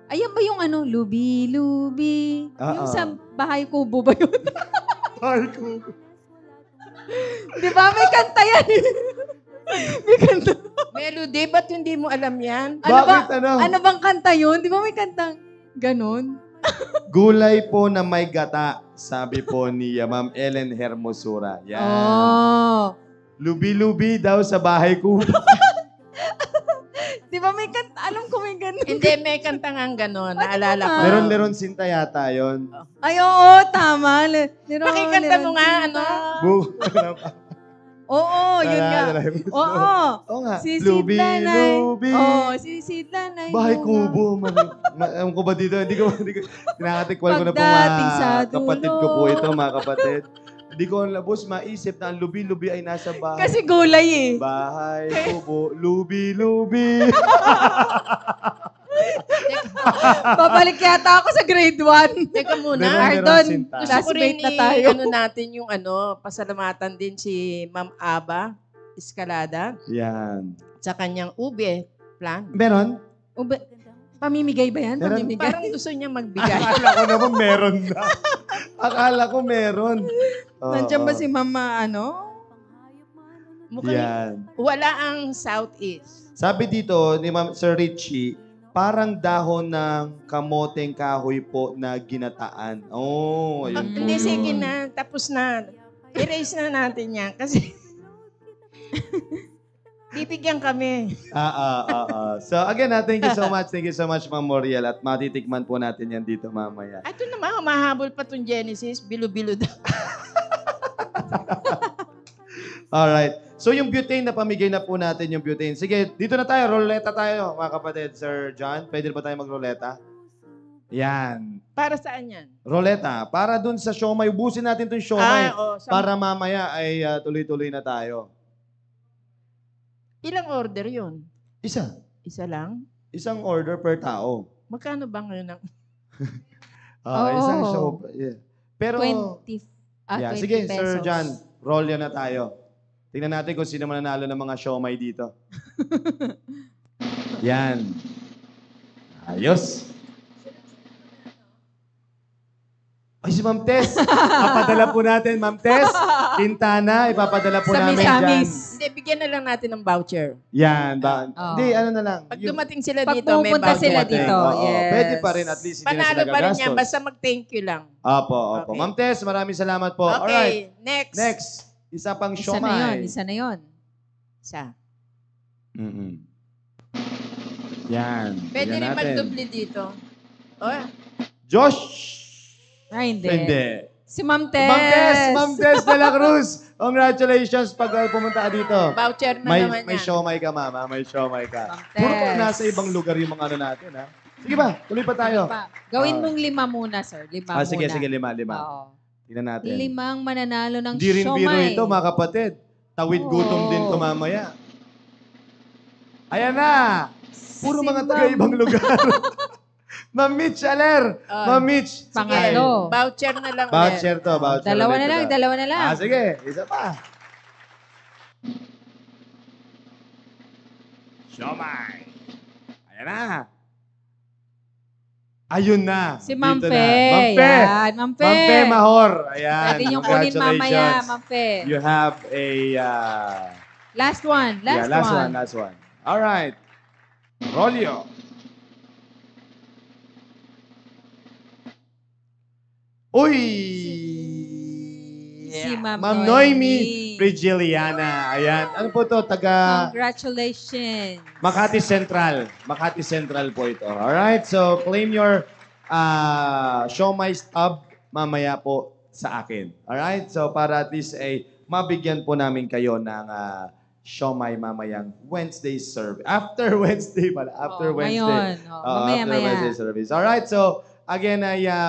Ayan ba yung ano? Lubi-lubi. Yung sa bahay kubo ba yun? Ay, ko. Di ba? May kanta yan. May kanta. Melody, ba't hindi mo alam yan? Ano ba? Bakit ano? Ano bang kanta yun? Di ba may kantang ganon? Gulay po na may gata, sabi po ni Ma'am Ellen Hermosura. Yan. Oh. Lubi-lubi daw sa bahay ko. Di ba may kanta? Alam ko may ganon. Hindi, may kanta nga gano'n. Naalala ko. Leron-leron sinta yata yon. Ay, oo, tama. Pakikanta mo nga, ano? Oo, yun nga. Oo. Oo nga. Si Lubi-lubi. Oo, si Sidlanay. Bahay kubo. Ewan ko ba dito? Hindi ko tinakatikwal ko na po Pagdating sa mga kapatid ko po dulo. ito, mga kapatid. Hindi ko labos maisip na ang lubi-lubi ay nasa bahay. Kasi gulay eh. Bahay kubo, lubi-lubi. Babalik yata ako sa grade 1. Teka muna. Leron-leron Ardon, sinta. Gusto ko rin classmate na tayo. ano natin yung pasalamatan din si Ma'am Aba Escalada Yan. sa kanyang ube plan. Meron? Pamimigay ba yan? Meron. Pamimigay? Parang gusto niya magbigay. Akala ko naman meron na. Akala ko meron. Nandiyan ba si Mama, ano? Mukhang Yan. wala ang Southeast. Sabi dito ni Ma'am Sir Richie, parang dahon ng kamoteng kahoy po na ginataan. Oh, ayun po Hindi, yun. sige na. Tapos na. Erase na natin yan. Kasi bibigyan kami. So again, thank you so much. Thank you so much, Ma'am Moriel. At matitikman po natin yan dito mamaya. Ito naman, mahabol pa tong Genesis. Bilo-bilo daw. Alright. So yung butane, na pamigay na po natin yung butane. Sige, dito na tayo. Roleta tayo, mga kapatid. Sir John, pwede ba tayo mag-roleta? Yan. Para saan yan? Roleta. Para dun sa siomay. Ubusin natin itong siomay. Sa Para mamaya ay tuloy-tuloy na tayo. ilang order yun? Isa. Isa lang? Isang order per tao. Magkano ba ngayon ang... Isang show. Yeah. Pero, 20 yeah, 20 sige, pesos. Sir John, roll yan na tayo. Tingnan natin kung sino mananalo ng mga siomay dito. Yan. Ayos. Ay, si Ma'am Tess. Papadala po natin, Ma'am Tess. Quintana, ipapadala po namin dyan. Samis-samis. Hindi, bigyan na lang natin ng voucher. Yan. Oo. Hindi, ano na lang. Pag dumating sila Pag dito, may pumunta voucher. sila Dumating, dito, oo. yes. Pwede pa rin, at least hindi na Panalo sila pa rin yan, gagastos. basta mag-thank you lang. Opo. Okay. Ma'am Tess, maraming salamat po. Okay, Alright. next. Next. Isa pang Isa na siomay. yun, isa na yun. Isa. Mm-mm. Yan. Pwede Tignan rin natin. magdubli dito. Oh, Josh! Ay, hindi. Hindi. Si Ma'am Tess. Ma'am Tess de la Cruz. Congratulations pag pumunta ka dito. voucher na naman May yan. siomay ka, mama. May siomay ka. Ma'am Puro pa Tess. nasa ibang lugar yung mga ano natin, ha? Sige ba? Tuloy pa tayo. Gawin mong 5 muna, sir. 5 muna. Sige, 5. Oo. Tingnan natin. 5 mananalo ng Hindi rin biro siomay. ito, mga kapatid. Tawid Oo. gutom din ito mamaya. Ayan na! Puro Si mga Ma'am. taga-ibang lugar. Ma'am Mitch Aler. Ma'am Mitch. Pangalo. Voucher na lang Voucher to, voucher. Dalawa ulit na lang, ito. dalawa na lang. Sige. Isa pa. Siomay. Ayan na. Ayun na. Si Ma'am Dito Fe. na. Ma'am Fe. Yan, Ma'am Fe. Ma'am Fe Mahor. Ayan. Pwede niyong kunin mamaya, Congratulations. Ma'am Fe. You have a... Last one. last one. All right. Rolio. Uy! Si Ma'am Ma'am Noemi Noemi Frigiliana. Ayan. Ano po to? Taga Congratulations. Makati Central. Makati Central po ito. All right. So, claim your siomay stub mamaya po sa akin. All right. So, para at least mabigyan po namin kayo ng siomay mamayang Wednesday service. After Wednesday pala. After Wednesday. Ngayon. Mamaya. After Wednesday service. All right. So, again,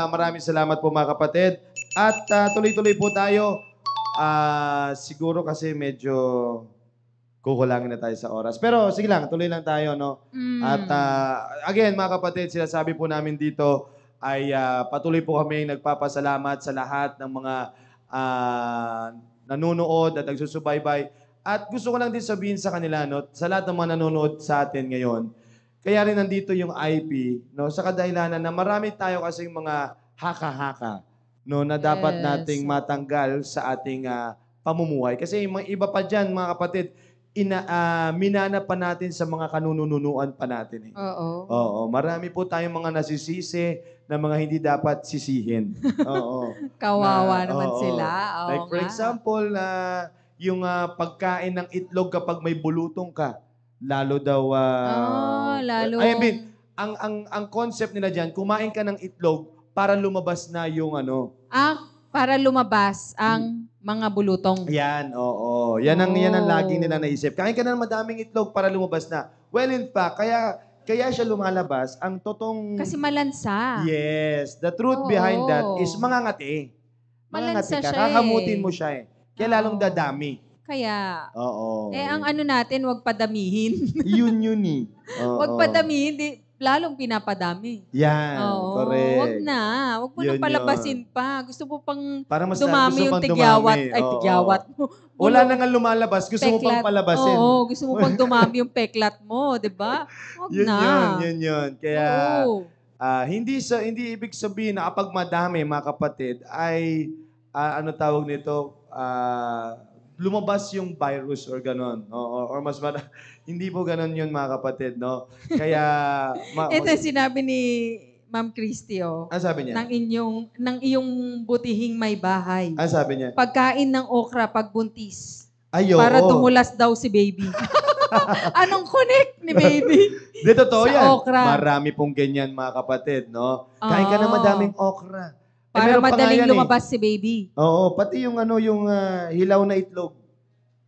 maraming salamat po mga kapatid. At tuloy-tuloy po tayo. Siguro kasi medyo kukulangin na tayo sa oras. Pero sige lang, tuloy lang tayo, no? At again, mga kapatid, sinasabi po namin dito ay patuloy po kami nagpapasalamat sa lahat ng mga nanonood at nagsusubaybay. At gusto ko lang din sabihin sa kanila, no, sa lahat ng mga nanonood sa atin ngayon, kaya rin nandito yung IP, no, sa kadahilanan na marami tayo kasing mga haka-haka, no, na dapat Yes. nating matanggal sa ating pamumuhay. Kasi yung mga iba pa dyan, mga kapatid, minana pa natin sa mga kanununuan pa natin. Oo. Oo, marami po tayong mga nasisisi na mga hindi dapat sisihin. Oo. Kawawa naman oo. sila. Oo Like for nga. example, yung pagkain ng itlog kapag may bulutong ka, lalo daw lalo. I mean, ang concept nila diyan, kumain ka ng itlog para lumabas na yung ano. Para lumabas ang mga bulutong. Yan, oo. Yan ang laging nila naisip. Kain ka na ng madaming itlog para lumabas na. Well, in fact, kaya siya lumalabas ang totong... Kasi malansa. Yes. The truth behind that is mangangati. Malansa Mangangati ka. siya Kakamutin mo siya eh. Kaya lalong dadami. Kaya, Oo. ang ano natin, wag padamihin. Yun eh. Oo. Wag padamihin, lalong pinapadami. Yan, Oo, correct. wag na. Wag mo Yun na palabasin pa. Gusto mo pang Para mas dumami gusto yung pang tigyawat. dumami. Ay, Oo. tigyawat mo. Wala na nga lumalabas. Gusto mo pang palabasin. Oo, gusto mo pang dumami yung peklat mo, di ba? Wag Yun na. yun. Kaya, Oo. hindi ibig sabihin na kapag madami, mga kapatid, ay, ano tawag nito, lumabas yung virus or ganon. Or mas hindi po ganon yun, mga kapatid, no? Kaya, Ito sinabi ni Ma'am Christy, ano sabi niya? ng iyong butihing may bahay. Ano sabi niya? Pagkain ng okra pag buntis. Ayo. Para tumulas daw si baby. Anong connect ni baby? Di, totoo Sa yan. okra. Marami pong ganyan, mga kapatid, no? Kain ka na Oo. madaming okra. Para meron pa nga madaling yan, lumabas si baby. Oo, pati yung hilaw na itlog.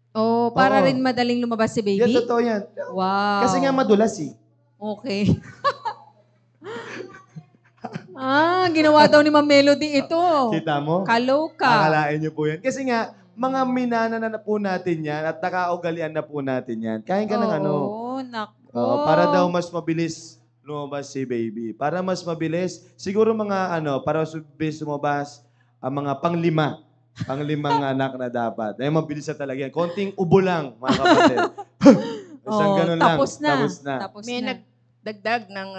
Oh, para Oo. rin madaling lumabas si Yan, baby? totoo yan. Wow. Kasi nga madulas eh. Okay. Ginawa daw ni Ma'am Melody ito. Kita mo? Kaloka. Akalain niyo po yan. Kasi nga, mga minana na po natin yan at nakaugalian na po natin yan. Kain ka ng ano. Oo, naku. Oh. Para daw mas mabilis lumabas si baby. Para mas mabilis, siguro mga para mas mabilis lumabas ang mga panglimang anak na dapat. Ay, mabilis na talaga yan. Konting ubo lang, mga kapatid. Isang ganun lang. Tapos na. Tapos na. Tapos May na. nagdagdag ng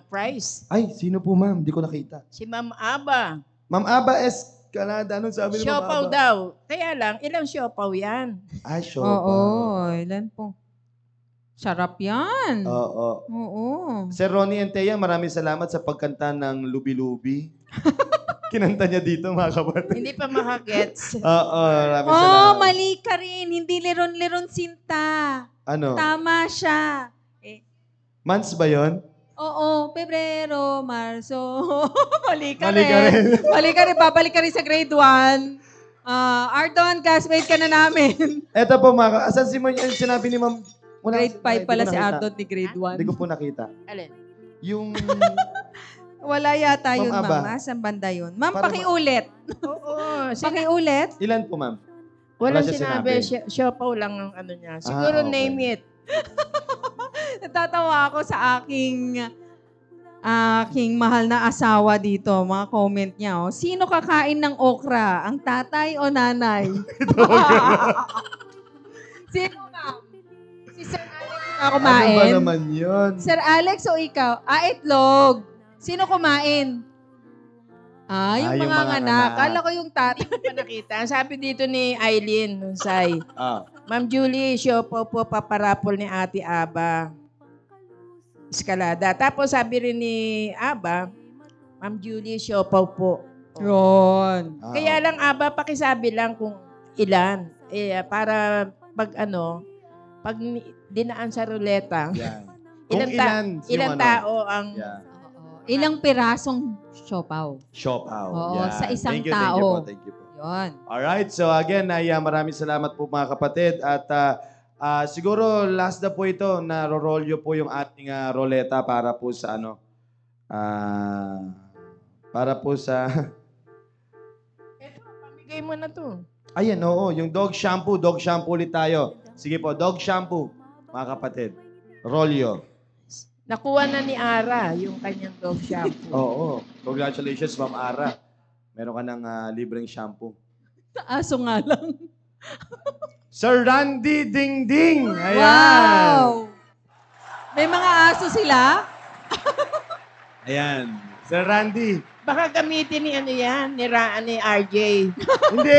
price. Ay, sino po ma'am? Hindi ko nakita. Si Ma'am Aba. Ma'am Aba Escalada, anong sabi ni Ma'am Siopaw Aba? daw. Kaya lang, ilang siopaw yan? Ay, sure. Oo, ilan po? Sarap yan. Oo. Oo. Sir Ronnie and Thea, maraming salamat sa pagkanta ng Lubi-Lubi. Kinanta niya dito, mga kapatid. Hindi pa makagets. Oo, maraming Oh, salamat. mali ka rin. Hindi liron-liron sinta. Ano? Tama siya. Months ba yon? Oo, Pebrero, Marso. Mali ka Mali ka rin. rin. Mali ka rin. Babalik ka rin sa grade 1. Ardon, classmate ka na namin. Eto po, asan si Mon, yung sinabi ni Ma'am? Grade 5 pala si Ardon. Ardon ni grade 1. Hindi ko po nakita. Alin? Yung, Wala yata yun, Ma'am Aba. ma'am. Saan banda yun? Ma'am, Para pakiulit. Oo. Pakiulit. ilan po, Ma'am? Walang Wala siya sinabi. sinabi. Siopaw lang ang ano niya. Siguro okay. name it. Natatawa ako sa aking mahal na asawa dito. Mga comment niya. Oh. Sino kakain ng okra? Ang tatay o nanay? Sino, ma'am? Si Sir Alex na kumain? Ano ba naman yun? Sir Alex o ikaw? Itlog. Sino kumain? Yung yung mga mga anak. anak. Kala ko yung tatay. Hindi ko pa nakita. Ang sabi dito ni Eileen Hunsay, Ah, Ma'am Julie, siopaw po paparapol ni Ate Aba. Escalada. Tapos sabi rin ni Aba, Ma'am Julie, siopaw po. Ron. Kaya lang, Aba, pakisabi lang kung ilan. Para pag dinaan sa ruleta, yan. Kung ilan ilang tao ang... Yeah. Ilang pirasong siopaw? Shop out. Oo, Yan. sa isang Thank you tao. po, thank you po. Yun. Alright, so again, maraming salamat po mga kapatid. At siguro last na po ito, na rorolyo po yung ating roleta para po sa para po sa... Ito, pamigay mo na to. Ayan, oo, yung dog shampoo ulit tayo. Sige po, dog shampoo, mga kapatid. Rolyo. Nakuha na ni Ara yung kanyang dog shampoo. Oo, congratulations, Ma'am Ara. Meron ka ng libreng shampoo. Aso nga lang. Sir Randy Dingding! Ayan! Wow! May mga aso sila? Ayan. Sir Randy. Baka gamitin ni RJ. Hindi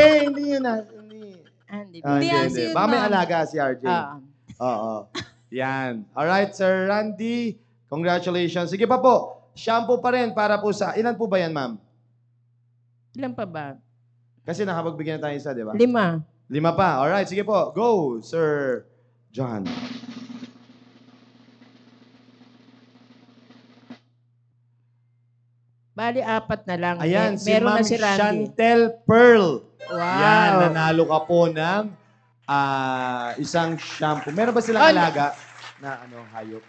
yun Hindi. Hindi. Hindi, aso yun, Baka may ma'am. alaga si RJ. Ah. Oo. Yan. Alright, Sir Randy. Congratulations. Sige pa po. Shampoo pa rin para po sa... Ilan po ba yan, ma'am? Ilan pa ba? Kasi nakapagbigyan na tayo isa, di ba? 5. 5 pa. Alright, sige po. Go, Sir John. Bali, 4 na lang. Ayan, si Meron Ma'am na si Randy. Chantel Pearl. Wow. Yan, nanalo ka po ng isang shampoo. Meron ba silang Oh, alaga na hayop?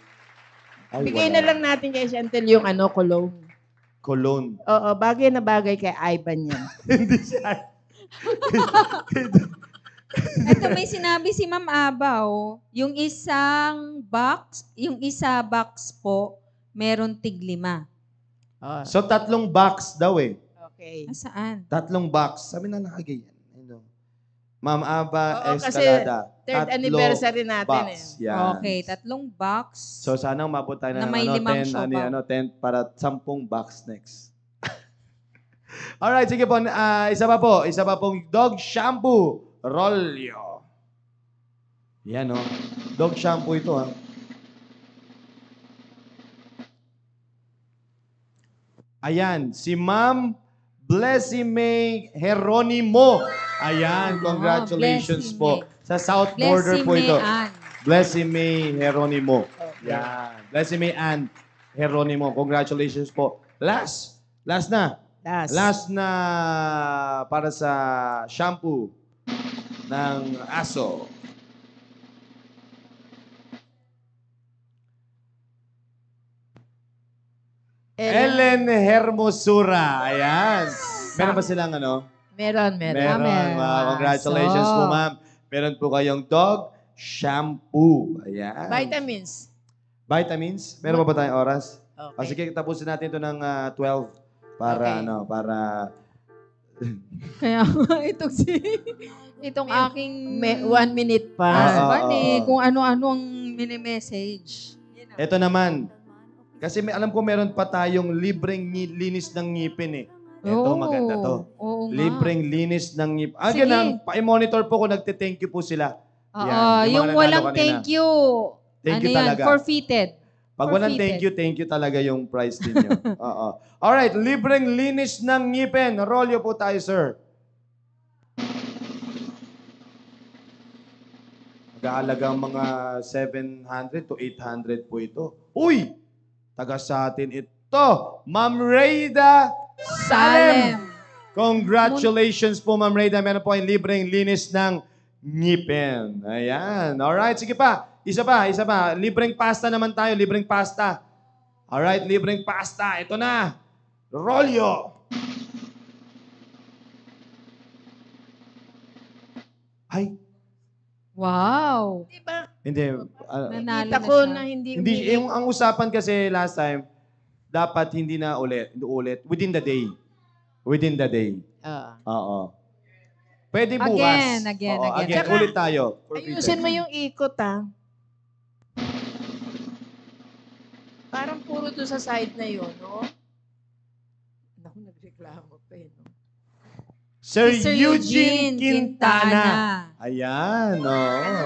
Ay, Bigay wala. na lang natin kay Chantel yung cologne. Cologne. Oo, bagay na bagay kay Ivan yan. Hindi siya. Ito may sinabi si Ma'am Aba, oh. Yung isa box po, meron tig-5. Oh, So, 3 box daw eh. okay. Saan? 3 box. Sabi na nakagayan. Ano? Ma'am Aba Oo, kasi Escalada. Third 3 anniversary natin box. Yan. Okay, 3 box. So, sana umabot tayo Na ng may 5 siopaw. 10 para 10 box next. Alright, sige po. Isa pa pong dog shampoo. Rolyo. Yan, oh. Dog shampoo ito, ha. Ayan, si Ma'am Blessy May Jeronimo. Ayan, congratulations Blessy po. May. Sa South Border Blessy po ito. Mayan. Blessy May Jeronimo. Okay. Yan. Blessy May Ann Jeronimo. Congratulations po. Last na. Last na para sa shampoo ng aso. Ellen Hermosura. Ayan. Meron ba silang Meron. Meron. meron. Congratulations So, po, ma'am. Meron po kayong dog shampoo. Ayan. Vitamins. Vitamins? Meron ba tayong oras? Okay. Sige, tapusin natin ito ng 12 para Okay. para Kaya itong aking May 1 minute pa. husband Oo. kung ano-ano ang mini-message. ito naman. Kasi alam ko meron pa tayong libreng linis ng ngipin eh. Ito, Oo. maganda to. Oo nga. Libreng linis ng ngipin. Sige. Ganun, pa-monitor po kung nagte-thank you po sila. Oo, Yan, yung mga walang nanalo kanina. thank you. Thank you ano yan? talaga. Forfeited. Pag walang Forfeited. thank you talaga yung prize ninyo. Oo. Alright, libreng linis ng ngipin. Rolyo po tayo, sir. Mag-aalaga mga 700 to 800 po ito. Uy! Taga sa atin ito. Ma'am Reyda Salem. Congratulations po, Ma'am Reyda. Meron po yung libreng linis ng ngipin. Ayan. Alright, sige pa. Isa pa. Libreng pasta naman tayo. Libreng pasta. Alright, libreng pasta. Ito na. Rolyo. Ay, Wow. Diba? hindi. Nanalo Kita na ko siya. na hindi Hindi, umilit. yung ang usapan kasi last time, dapat hindi na ulit. Within the day. Within the day. Ah. Oo. Pwede Again, bukas. again, Oo, again. Tsaka, ulit tayo. For Ayusin mo pretext. yung ikot, ha? Parang puro doon sa side na yun, no? Naku, nagreklamo pa eh, no? Sir Sir Eugene Quintana. Quintana. Ayan, oo.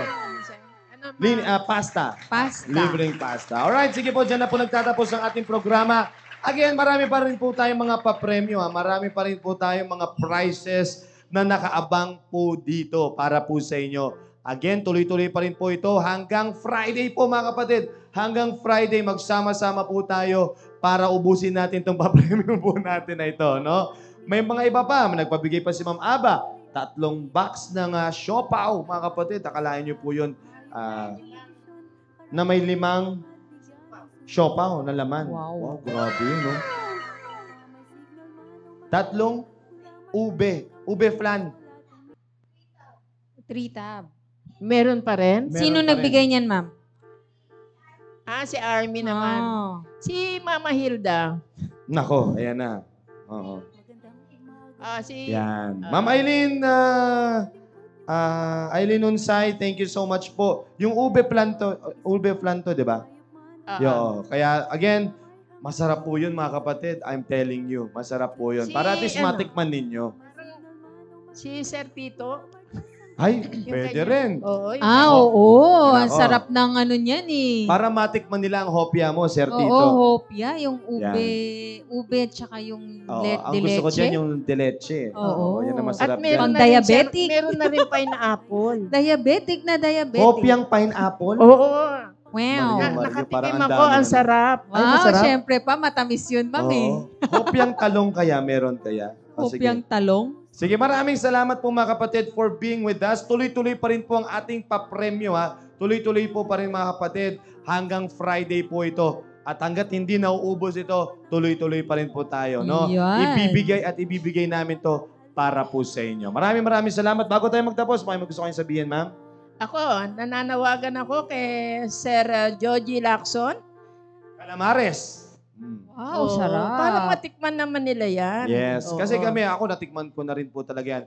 Ano, Pasta. Pasta. Libreng pasta. Alright, sige po, dyan na po nagtatapos ang ating programa. Again, marami pa rin po tayong mga papremyo. Marami pa rin po tayong mga prizes na nakaabang po dito para po sa inyo. Again, tuloy-tuloy pa rin po ito hanggang Friday po mga kapatid. Hanggang Friday, magsama-sama po tayo para ubusin natin itong papremyo po natin na ito, no? May mga iba pa. Nagpabigay pa si Ma'am Aba. 3 box ng siopaw, mga kapatid. Akalain niyo po yun na may 5 siopaw na laman. Wow. Grabe yun, no? 3 ube flan. 3 tab. Meron pa rin? Meron Sino pa nagbigay niyan, ma'am? Si Army naman. Oh. Si Mama Hilda. Nako, ayan na. Oo. Si... Yan. Ma'am Aileen, Aileen Unsay, thank you so much po. Yung ube flan to, di ba? Yo, kaya again, masarap po yun mga kapatid. I'm telling you, masarap po yun. Si, Para at least ano? matikman ninyo. Si Sir Tito. Ay, Yung pwede kanya. rin. Oo. yung Oo. Ang Nako. sarap ng ano niyan eh. Para matikman nila ang hopya mo, Sir Tito. Oo, hopya. Yung ube tsaka yung Oo, ang de gusto ko leche. dyan yung de leche. Oo. Yan ang At masarap meron dyan. na rin, Diabetic. meron na rin pineapple. Diabetic na diabetic. Hopyang pineapple? Oo. Wow. Mario, parang Nakatikim ang ako, dami ang naman. sarap. Ay, Wow, masarap. syempre pa, matamis yun, ma'am eh. Oo. Hopyang talong kaya, meron kaya? Sige. Hopyang talong. Sige, maraming salamat po mga kapatid for being with us. Tuloy-tuloy pa rin po ang ating papremyo ha. Tuloy-tuloy po pa rin mga kapatid hanggang Friday po ito. At hanggat hindi nauubos ito, tuloy-tuloy pa rin po tayo. No? Yan. Ibibigay namin to para po sa inyo. Maraming salamat. Bago tayo magtapos, may gusto kayong sabihin, ma'am? Ako, nananawagan ako kay Sir Joji Lacson. Calamares. Wow, Oo, sarap. Para matikman naman nila yan. Yes. Oo. Kasi ako natikman ko na rin po talaga yan.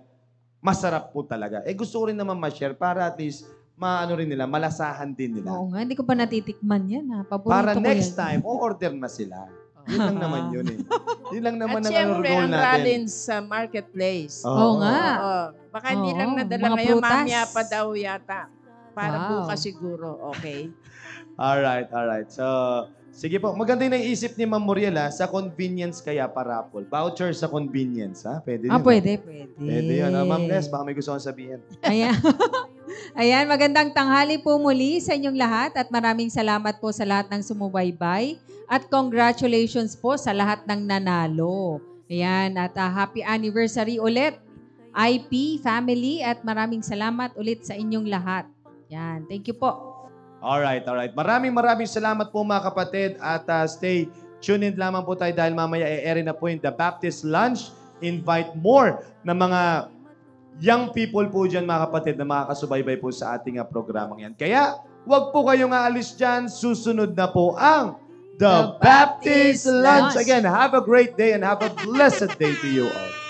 Masarap po talaga. Gusto ko rin naman ma-share para at least maano rin nila, malasahan din nila. Oo nga, hindi ko pa natitikman yan ha. Paborito Para ko next yan. time, o-order na sila. Yun lang naman yun eh. Yun lang naman At ang syempre, goal ang natin. Rollins sa marketplace. Oo nga. Oo. Baka hindi Oo, lang nadala mga ngayon, prutas. mamaya pa daw yata. Para Wow. bukas siguro, okay? Alright. So, sige po. Maganda yung naisip ni Ma'am Muriel ha, sa convenience kaya parapol. Voucher sa convenience ha. Pwede yun. Pwede. Pwede yun. Ma'am Les, baka may gusto kong sabihin. Ayan. Ayan, magandang tanghali po muli sa inyong lahat at maraming salamat po sa lahat ng sumubaybay at congratulations po sa lahat ng nanalo. Ayan, at happy anniversary ulit, IP, family, at maraming salamat ulit sa inyong lahat. Yan, thank you po. Alright. Maraming salamat po mga kapatid at stay tuned in lamang po tayo dahil mamaya i-air na po yung The Baptist Lunch. Invite more na mga young people po dyan mga kapatid na makakasubaybay po sa ating programang yan. Kaya Huwag po kayong aalis dyan. Susunod na po ang The Baptist Lunch. Again, have a great day and have a blessed day to you all.